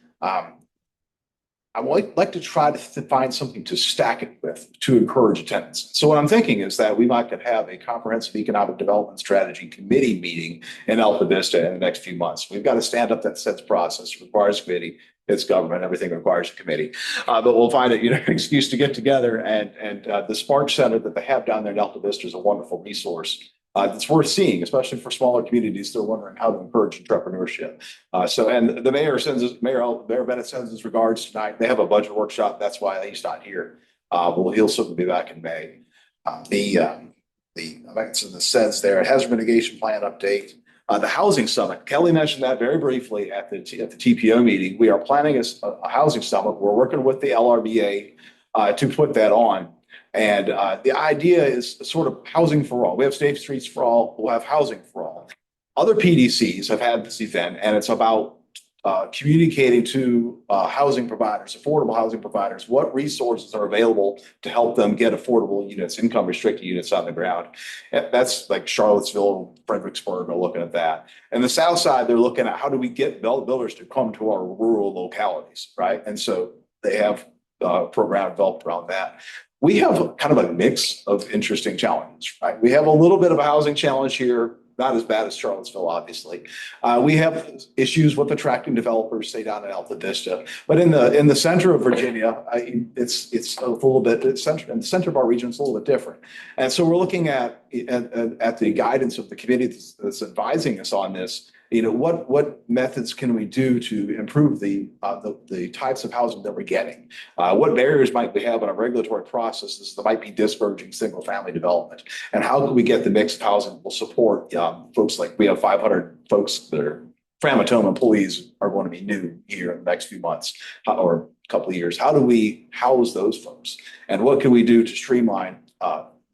I would like to try to find something to stack it with to encourage attendance. So what I'm thinking is that we might could have a comprehensive economic development strategy committee meeting in Alta Vista in the next few months. We've got to stand up that sets process, requires a committee. It's government, everything requires a committee. But we'll find it, an excuse to get together, and the Spark Center that they have down there in Alta Vista is a wonderful resource. That's worth seeing, especially for smaller communities. They're wondering how to encourage entrepreneurship. And the mayor Mayor Bennett sends his regards tonight. They have a budget workshop. That's why he's not here. But he'll certainly be back in May. The sense there, it has a mitigation plan update. The housing summit, Kelly mentioned that very briefly at the TPO meeting. We are planning a housing summit. We're working with the LRBA to put that on. And the idea is sort of housing for all. We have Safe Streets for All. We'll have housing for all. Other PDCs have had this event, and it's about communicating to housing providers, affordable housing providers, what resources are available to help them get affordable units, income restricted units on the ground. That's like Charlottesville, Fredericksburg are looking at that. And the South Side, they're looking at how do we get builders to come to our rural localities, right? And so they have a program developed around that. We have kind of a mix of interesting challenges, right? We have a little bit of a housing challenge here, not as bad as Charlottesville, obviously. We have issues with attracting developers, say down in Alta Vista, but in the center of Virginia, it's a little bit in the center of our region, it's a little bit different. And so we're looking at the guidance of the committee that's advising us on this. What methods can we do to improve the types of housing that we're getting? What barriers might we have in our regulatory processes that might be discouraging single family development? And how can we get the mix of housing that will support folks like we have 500 folks that are Framatome employees are going to be new here in the next few months or a couple of years. How do we house those folks? And what can we do to streamline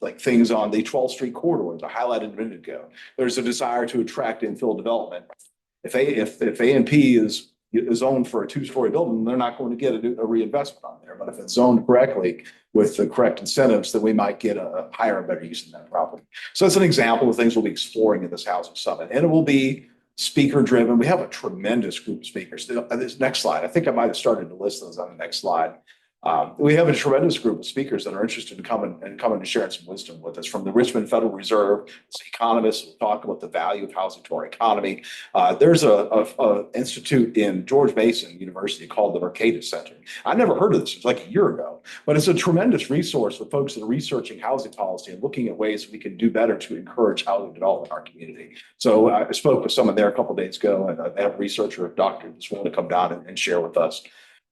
like things on the 12th Street corridor that I highlighted a minute ago? There's a desire to attract infill development. If A&P is zoned for a 2-story building, they're not going to get a reinvestment on there. But if it's zoned correctly with the correct incentives, then we might get a higher and better use in that property. So that's an example of things we'll be exploring in this housing summit. And it will be speaker driven. We have a tremendous group of speakers. This next slide, I think I might have started to list those on the next slide. We have a tremendous group of speakers that are interested in coming and sharing some wisdom with us. From the Richmond Federal Reserve, economists who talk about the value of housing to our economy. There's a institute in George Mason University called the Mercatus Center. I never heard of this. It was like a year ago, but it's a tremendous resource for folks that are researching housing policy and looking at ways we can do better to encourage housing development in our community. So I spoke with someone there a couple of days ago, and they have a researcher, a doctor, that's willing to come down and share with us.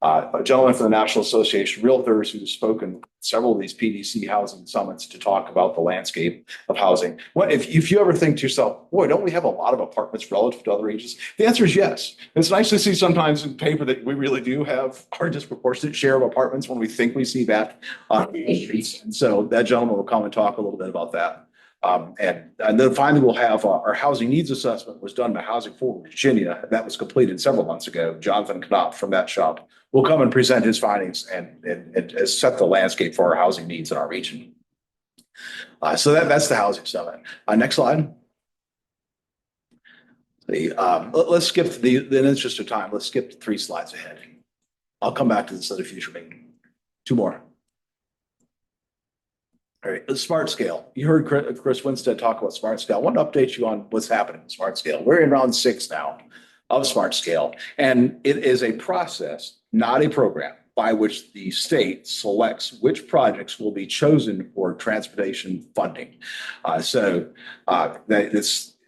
A gentleman from the National Association of Realtors who's spoken several of these PDC housing summits to talk about the landscape of housing. What if you ever think to yourself, boy, don't we have a lot of apartments relative to other regions? The answer is yes. It's nice to see sometimes in paper that we really do have our disproportionate share of apartments when we think we see that on the streets. And so that gentleman will come and talk a little bit about that. And then finally, we'll have our housing needs assessment was done by Housing for Virginia. That was completed several months ago. Jonathan Knopf from that shop will come and present his findings and set the landscape for our housing needs in our region. So that's the housing summit. Next slide. Let's skip in the interest of time. Let's skip 3 slides ahead. I'll come back to this at a future meeting. 2 more. All right, the smart scale. You heard Chris Winstead talk about smart scale. I want to update you on what's happening with smart scale. We're in round 6 now of smart scale, and it is a process, not a program, by which the state selects which projects will be chosen for transportation funding.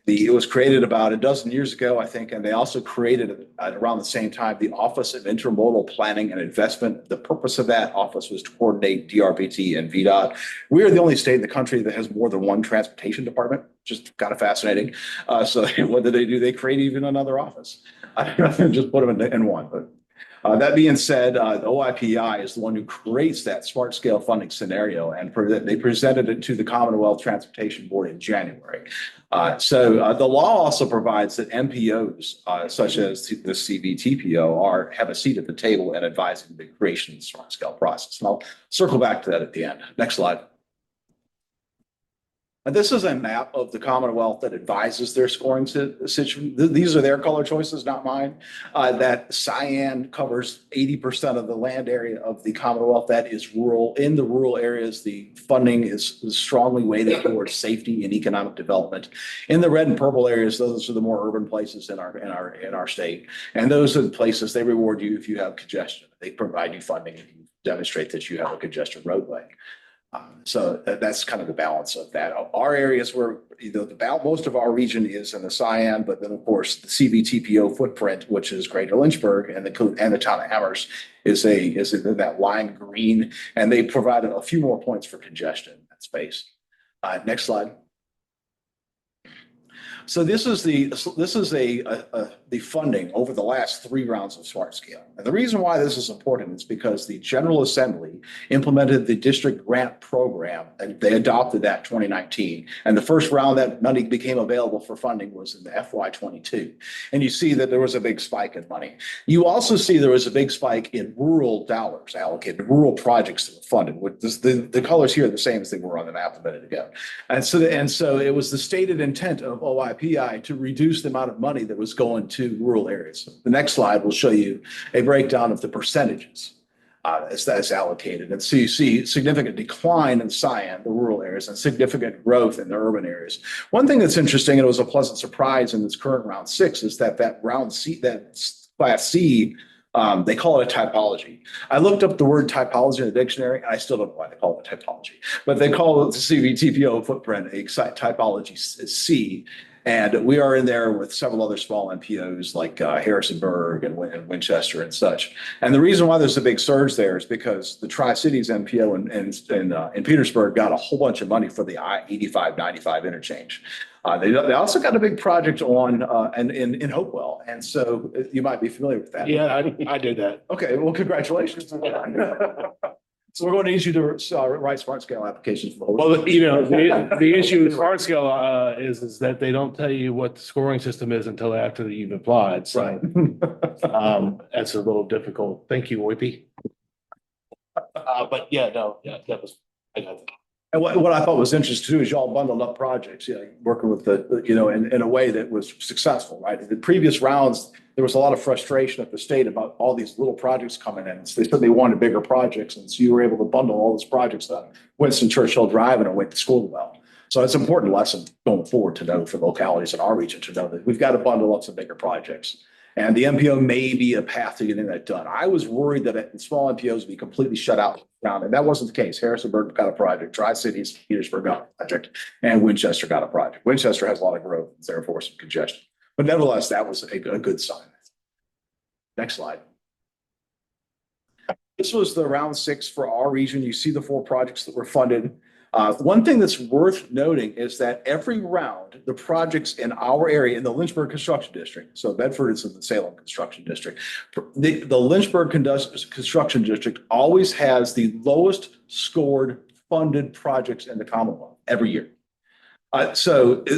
It was created about a dozen years ago, I think, and they also created at around the same time the Office of Intermodal Planning and Investment. The purpose of that office was to coordinate DRPT and VDOT. We are the only state in the country that has more than one transportation department, just kind of fascinating. So what did they do? They create even another office. I'd rather just put them in one. But that being said, the OIPI is the one who creates that smart scale funding scenario, and they presented it to the Commonwealth Transportation Board in January. The law also provides that MPOs, such as the CVTPO, have a seat at the table in advising the creation of the smart scale process. And I'll circle back to that at the end. Next slide. And this is a map of the Commonwealth that advises their scoring situation. These are their color choices, not mine. That cyan covers 80% of the land area of the Commonwealth. That is rural. In the rural areas, the funding is strongly weighted towards safety and economic development. In the red and purple areas, those are the more urban places in our state. And those are the places they reward you if you have congestion. They provide you funding if you demonstrate that you have a congested roadway. So that's kind of the balance of that. Our areas where most of our region is in the cyan, but then of course the CVTPO footprint, which is Greater Lynchburg and the town of Amherst is in that lime green, and they provided a few more points for congestion in that space. Next slide. So this is the funding over the last 3 rounds of Smart Scale. And the reason why this is important is because the General Assembly implemented the district grant program, and they adopted that 2019. And the first round that money became available for funding was in the FY22. And you see that there was a big spike in money. You also see there was a big spike in rural dollars allocated, rural projects that were funded. The colors here are the same as they were on the map a minute ago. And so it was the stated intent of OIPI to reduce the amount of money that was going to rural areas. The next slide will show you a breakdown of the percentages as that's allocated. And so you see significant decline in cyan, the rural areas, and significant growth in the urban areas. One thing that's interesting, and it was a pleasant surprise in this current round 6, is that round C, that class C, they call it a typology. I looked up the word typology in the dictionary, and I still don't know why they call it a typology, but they call it the CVTPO footprint a typology C. And we are in there with several other small MPOs like Harrisonburg and Winchester and such. And the reason why there's a big surge there is because the Tri-Cities MPO in Petersburg got a whole bunch of money for the I-85-95 interchange. They also got a big project in Hopewell. And so you might be familiar with that. Yeah, I did that. Okay, well, congratulations. So we're going to need you to write Smart Scale applications. Well, the issue with Smart Scale is that they don't tell you what the scoring system is until after you've applied. So that's a little difficult. Thank you, Whippy. But yeah, that was, I got that. And what I thought was interesting too is y'all bundled up projects, working with in a way that was successful, right? In the previous rounds, there was a lot of frustration at the state about all these little projects coming in. So they said they wanted bigger projects, and so you were able to bundle all those projects up. Winston Churchill Drive, and it went to school well. So it's an important lesson going forward to know for localities in our region to know that we've got to bundle up some bigger projects. And the MPO may be a path to getting that done. I was worried that small MPOs would be completely shut out around, and that wasn't the case. Harrisonburg got a project, Tri-Cities, Petersburg got a project, and Winchester got a project. Winchester has a lot of growth, therefore some congestion. But nevertheless, that was a good sign. Next slide. This was the round 6 for our region. You see the 4 projects that were funded. One thing that's worth noting is that every round, the projects in our area, in the Lynchburg Construction District, so Bedford is in the Salem Construction District, the Lynchburg Construction District always has the lowest scored funded projects in the Commonwealth every year.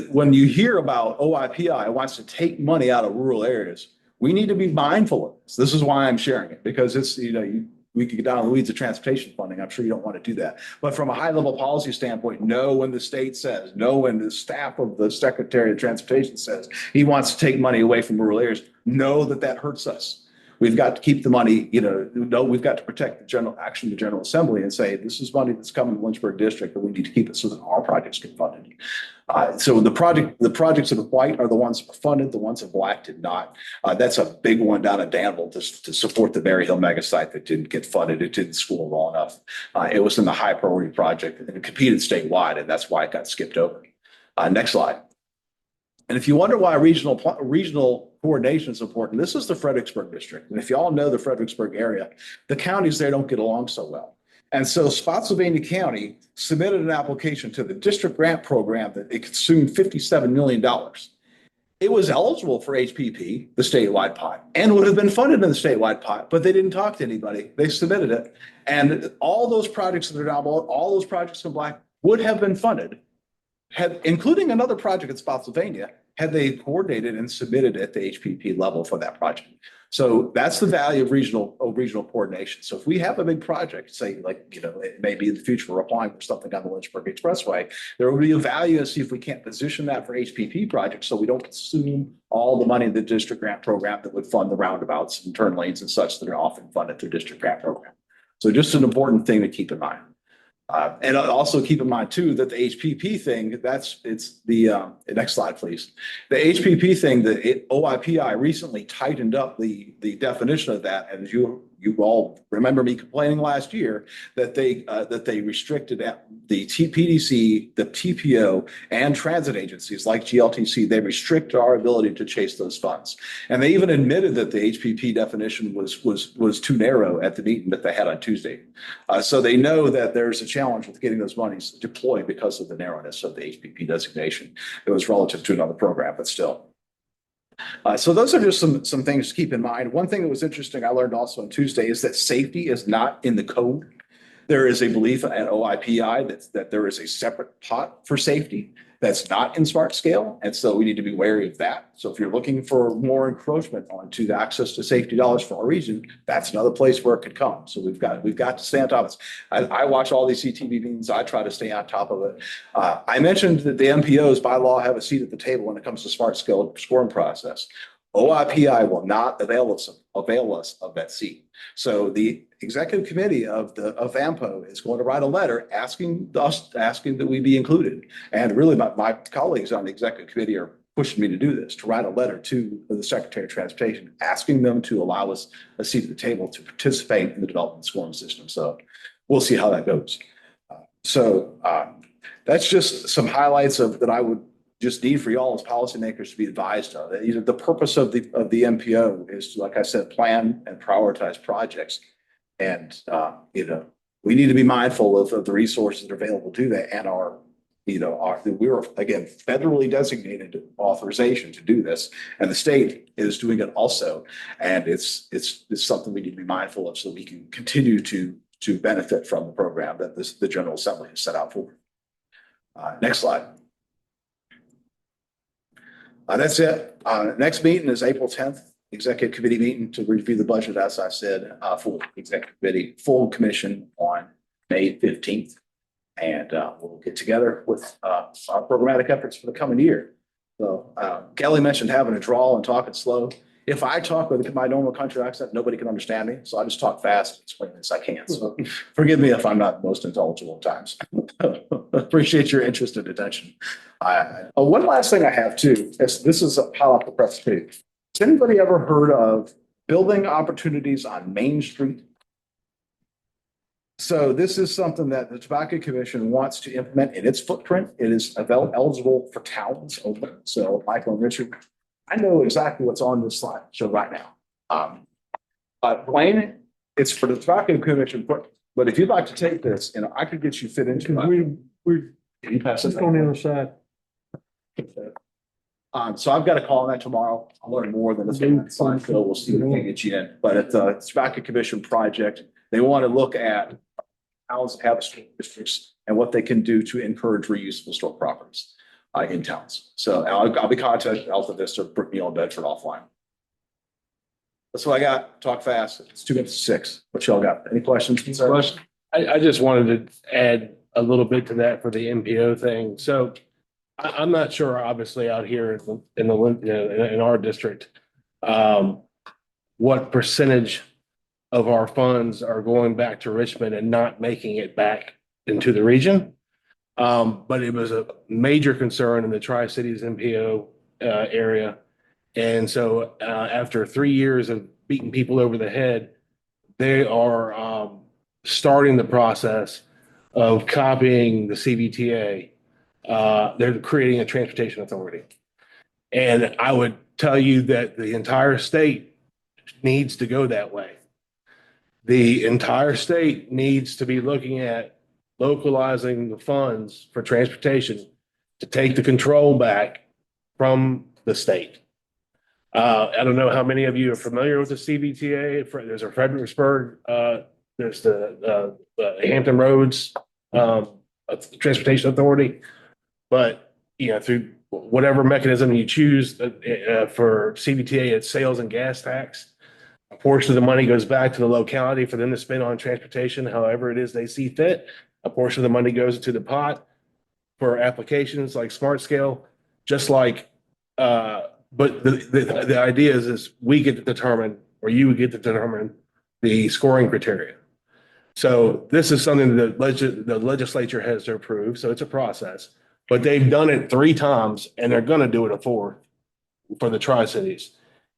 When you hear about OIPI wants to take money out of rural areas, we need to be mindful of this. This is why I'm sharing it, because it's, we could get down in the weeds of transportation funding. I'm sure you don't want to do that. But from a high level policy standpoint, know when the state says, know when the staff of the Secretary of Transportation says he wants to take money away from rural areas, know that that hurts us. We've got to keep the money, we've got to protect the General Assembly and say, this is money that's coming to the Lynchburg District, and we need to keep it so that our projects get funded. So the projects in white are the ones that were funded, the ones in black did not. That's a big one down at Danville to support the Berry Hill mega site that didn't get funded. It didn't school well enough. It was in the high priority project and it competed statewide, and that's why it got skipped over. Next slide. And if you wonder why regional coordination is important, this is the Fredericksburg district. And if you all know the Fredericksburg area, the counties there don't get along so well. And so Spotsylvania County submitted an application to the district grant program that it consumed $57 million. It was eligible for HPP, the statewide pot, and would have been funded in the statewide pot, but they didn't talk to anybody. They submitted it. And all those projects that are down below, all those projects in black would have been funded, including another project in Spotsylvania, had they coordinated and submitted at the HPP level for that project. So that's the value of regional coordination. So if we have a big project, say like, it may be in the future, we're applying for something on the Lynchburg Expressway, there will be a value to see if we can't position that for HPP projects so we don't consume all the money in the district grant program that would fund the roundabouts and turn lanes and such that are often funded through district grant program. So just an important thing to keep in mind. And also keep in mind too, that the HPP thing, it's the next slide, please. The HPP thing, the OIPI recently tightened up the definition of that. And you all remember me complaining last year that they restricted the PDC, the TPO, and transit agencies like GLTC. They restrict our ability to chase those funds. And they even admitted that the HPP definition was too narrow at the meeting that they had on Tuesday. So they know that there's a challenge with getting those monies deployed because of the narrowness of the HPP designation. It was relative to another program, but still. So those are just some things to keep in mind. One thing that was interesting I learned also on Tuesday is that safety is not in the code. There is a belief at OIPI that there is a separate pot for safety that's not in smart scale. And so we need to be wary of that. So if you're looking for more encroachment onto the access to safety dollars for our region, that's another place where it could come. So we've got to stay on top of this. I watch all these CTV meetings. I try to stay on top of it. I mentioned that the MPOs by law have a seat at the table when it comes to smart scale scoring process. OIPI will not avail us of that seat. So the executive committee of AMPO is going to write a letter asking that we be included. And really my colleagues on the executive committee are pushing me to do this, to write a letter to the Secretary of Transportation, asking them to allow us a seat at the table to participate in the development scoring system. So we'll see how that goes. So that's just some highlights that I would just need for y'all as policymakers to be advised of. The purpose of the MPO is to, like I said, plan and prioritize projects. And, we need to be mindful of the resources that are available to that and we're again, federally designated authorization to do this. And the state is doing it also. And it's something we need to be mindful of so we can continue to benefit from the program that the General Assembly has set out for. Next slide. That's it. Next meeting is April 10th, executive committee meeting to review the budget, as I said, full executive committee, full commission on May 15th. And we'll get together with our programmatic efforts for the coming year. So Kelly mentioned having a drawl and talking slow. If I talk with my normal country accent, nobody can understand me. So I just talk fast and explain as I can. So forgive me if I'm not most intelligible at times. Appreciate your interest and attention. One last thing I have too, this is a pile up the press too. Has anybody ever heard of building opportunities on Main Street? So this is something that the Tobacco Commission wants to implement in its footprint. It is eligible for towns open. So Michael and Richard, I know exactly what's on this slide. So right now, Blaine, it's for the Tobacco Commission, but if you'd like to take this, I could get you fit into it. You pass it on the other side. So I've got a call on that tomorrow. I'll learn more than this slide, Phil. We'll see if we can get you in. But it's a Tobacco Commission project. They want to look at towns that have historic districts and what they can do to encourage reuse of historic properties in towns. So I'll be contacting Alpha Vista, Brookneal, and Bedford offline. That's what I got. Talk fast. It's 2 minutes to 6. What y'all got? Any questions? Concerns? I just wanted to add a little bit to that for the MPO thing. So I'm not sure, obviously, out here in our district, what percentage of our funds are going back to Richmond and not making it back into the region. But it was a major concern in the Tri-Cities MPO area. And so after 3 years of beating people over the head, they are starting the process of copying the CVTA. They're creating a transportation authority. And I would tell you that the entire state needs to go that way. The entire state needs to be looking at localizing the funds for transportation to take the control back from the state. I don't know how many of you are familiar with the CVTA. There's a Fredericksburg, there's the Hampton Roads Transportation Authority. But through whatever mechanism you choose for CVTA, it's sales and gas tax. A portion of the money goes back to the locality for them to spend on transportation, however it is they see fit. A portion of the money goes into the pot for applications like Smart Scale, just like, but the idea is we get to determine, or you would get to determine the scoring criteria. So this is something that the legislature has to approve, so it's a process. But they've done it 3 times and they're gonna do it a 4th for the Tri-Cities.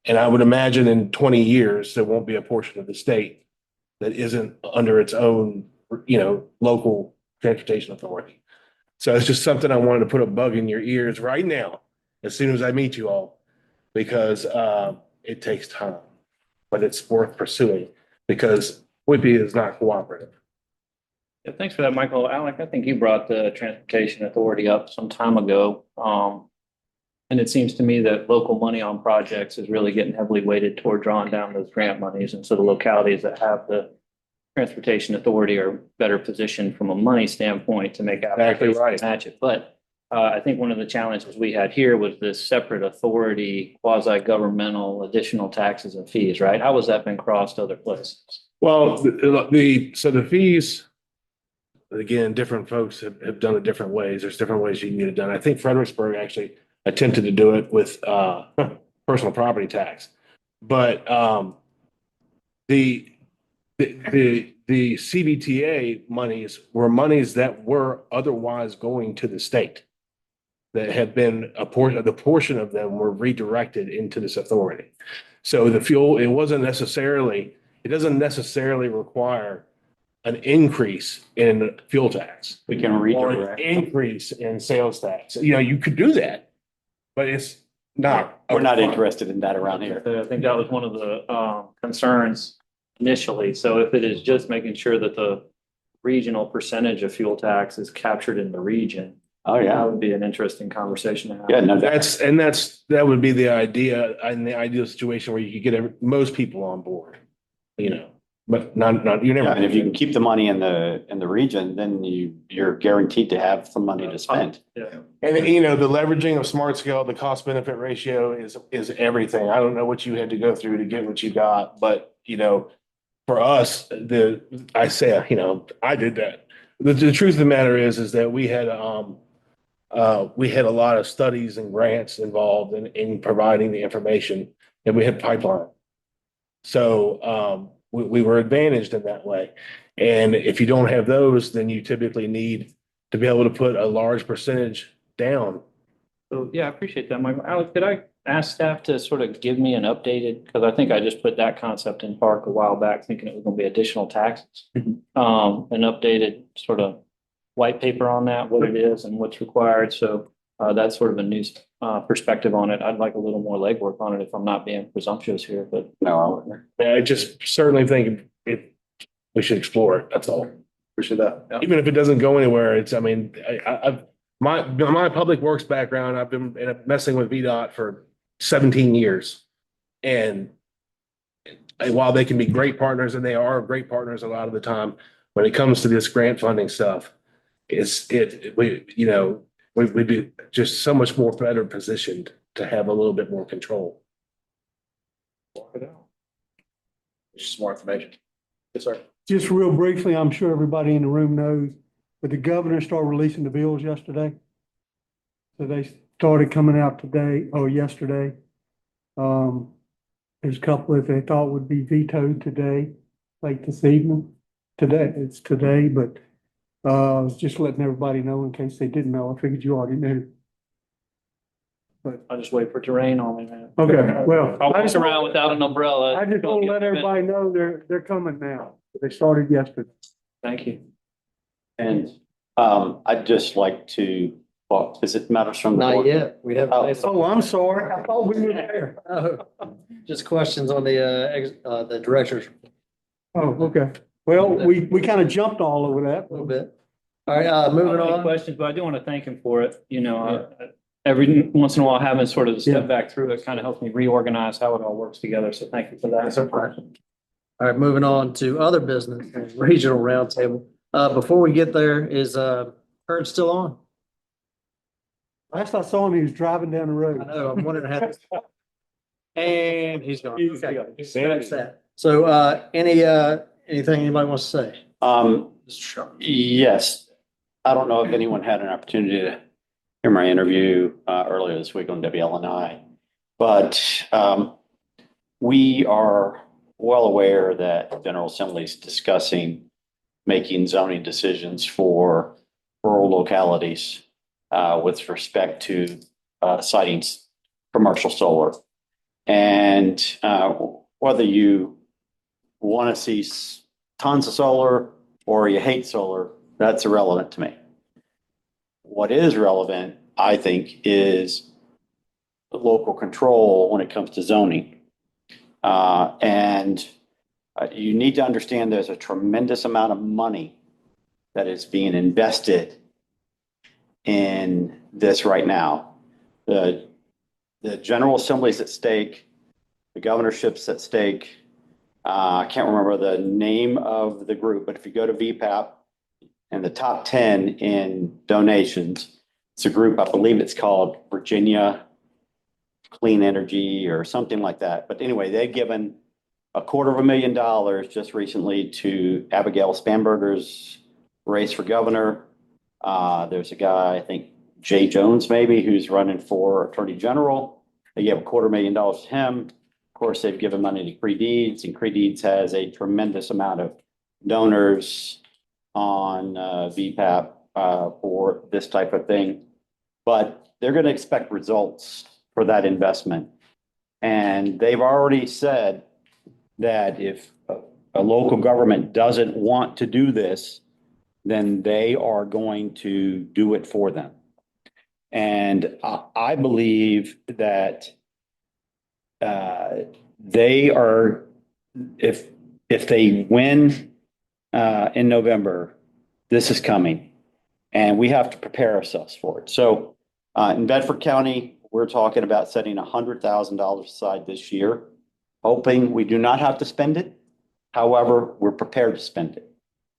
And I would imagine in 20 years, there won't be a portion of the state that isn't under its own, local transportation authority. So it's just something I wanted to put a bug in your ears right now, as soon as I meet you all, because it takes time, but it's worth pursuing because Whitby is not cooperative. Yeah, thanks for that, Michael. Alec, I think you brought the Transportation Authority up some time ago. And it seems to me that local money on projects is really getting heavily weighted toward drawing down those grant monies. And so the localities that have the Transportation Authority are better positioned from a money standpoint to make applications to match it. But I think one of the challenges we had here was this separate authority, quasi-governmental, additional taxes and fees, right? How has that been crossed other places? Well, the fees, again, different folks have done it different ways. There's different ways you can get it done. I think Fredericksburg actually attempted to do it with personal property tax. But the CVTA monies were monies that were otherwise going to the state that have been the portion of them were redirected into this authority. So the fuel, it doesn't necessarily require an increase in fuel tax. We can Or redirect. an increase in sales tax. You could do that, but it's not. We're not interested in that around here. I think that was one of the concerns initially. So if it is just making sure that the regional percentage of fuel tax is captured in the region. Oh, yeah. That would be an interesting conversation to have. Yeah, no, That would be the idea in the ideal situation where you could get most people on board, but not, you never. and if you can keep the money in the region, then you're guaranteed to have some money to spend. Yeah. And the leveraging of Smart Scale, the cost benefit ratio is everything. I don't know what you had to go through to get what you got, but for us, I did that. The truth of the matter is that we had a lot of studies and grants involved in providing the information, and we had pipeline. So we were advantaged in that way. And if you don't have those, then you typically need to be able to put a large percentage down. So, yeah, I appreciate that, Michael. Alec, could I ask staff to sort of give me an updated, because I think I just put that concept in park a while back, thinking it was going to be additional taxes. An updated sort of white paper on that, what it is and what's required. So that's sort of a new perspective on it. I'd like a little more legwork on it if I'm not being presumptuous here, but. No, I just certainly think we should explore it. That's all. appreciate that. Yeah. Even if it doesn't go anywhere, my public works background, I've been messing with VDOT for 17 years. And while they can be great partners, and they are great partners a lot of the time, when it comes to this grant funding stuff, we'd be just so much more better positioned to have a little bit more control. Just more information. Yes, sir. Just real briefly, I'm sure everybody in the room knows, but the governor started releasing the bills yesterday. So they started coming out yesterday. There's a couple that they thought would be vetoed today, like this evening. It's today, but I was just letting everybody know in case they didn't know. I figured you already knew. But I'll just wait for it to rain on me, man. okay, well. I'll walk around without an umbrella. I just want to let everybody know they're coming now. They started yesterday. Thank you. And I'd just like to, is it matters from the Not board? yet. We haven't. Oh, I'm sorry. I thought we were there. Just questions on the directors Oh, okay. Well, we kind of jumped all over that. a little bit. All right, moving I don't have any on. questions, but I do want to thank him for it. Every once in a while, having sort of a step Yeah. back through it kind of helps me reorganize how it all works together. So thank you for that. All right, moving on to other business, regional roundtable. Before we get there, is Kurt still on? Last I saw him, he was driving down the I road. know, I'm wondering how. And he's gone. Okay. Scratch that. So, anything anybody wants to say? Yes, I don't know if anyone had an opportunity to hear my interview earlier this week on WLNI, but we are well aware that the General Assembly is discussing making zoning decisions for rural localities with respect to siting commercial solar. And whether you want to see tons of solar or you hate solar, that's irrelevant to me. What is relevant, I think, is local control when it comes to zoning. And you need to understand there's a tremendous amount of money that is being invested in this right now. The General Assembly's at stake, the governorship's at stake. I can't remember the name of the group, but if you go to VPAP and the top 10 in donations, it's a group, I believe it's called Virginia Clean Energy or something like that. But anyway, they've given $250,000 just recently to Abigail Spanberger's race for governor. There's a guy, I think Jay Jones maybe, who's running for Attorney General. They gave $250,000 to him. Of course, they've given money to Cree Deeds, and Cree Deeds has a tremendous amount of donors on VPAP for this type of thing. But they're going to expect results for that investment. And they've already said that if a local government doesn't want to do this, then they are going to do it for them. And I believe that they are, if they win in November, this is coming, and we have to prepare ourselves for it. So in Bedford County, we're talking about setting $100,000 aside this year, hoping we do not have to spend it. However, we're prepared to spend it.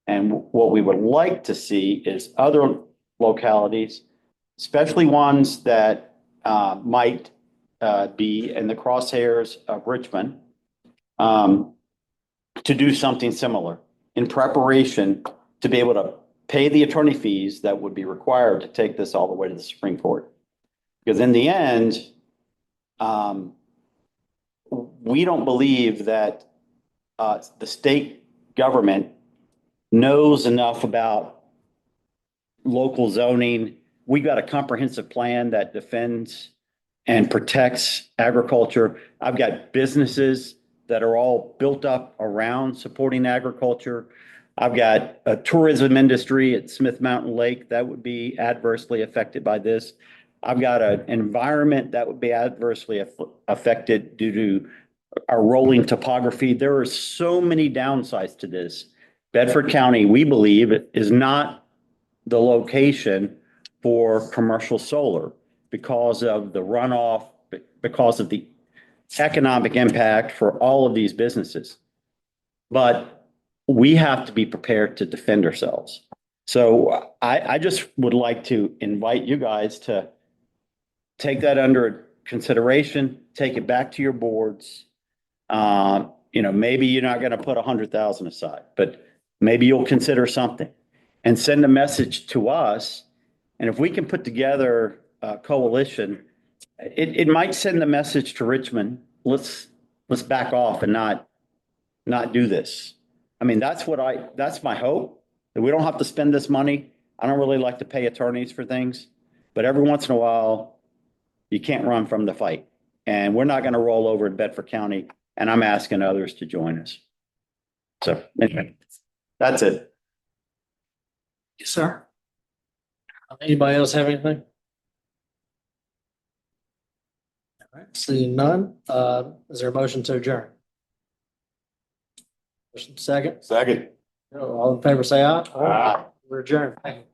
And what we would like to see is other localities, especially ones that might be in the crosshairs of Richmond, to do something similar in preparation to be able to pay the attorney fees that would be required to take this all the way to the Supreme Court. Because in the end, we don't believe that the state government knows enough about local zoning. We've got a comprehensive plan that defends and protects agriculture. I've got businesses that are all built up around supporting agriculture. I've got a tourism industry at Smith Mountain Lake that would be adversely affected by this. I've got an environment that would be adversely affected due to our rolling topography. There are so many downsides to this. Bedford County, we believe, is not the location for commercial solar because of the runoff, because of the economic impact for all of these businesses. But we have to be prepared to defend ourselves. So I just would like to invite you guys to take that under consideration, take it back to your boards. Maybe you're not going to put 100,000 aside, but maybe you'll consider something and send a message to us. And if we can put together a coalition, it might send the message to Richmond. Let's back off and not do this. I mean, that's my hope, that we don't have to spend this money. I don't really like to pay attorneys for things, but every once in a while, you can't run from the fight. And we're not going to roll over in Bedford County, and I'm asking others to join us. So anyway, that's it. Yes, sir. Anybody else have anything? All right, seeing none, is there a motion to adjourn? Motion second. Second. All in favor, say aye. Aye. We're adjourned. Thank you.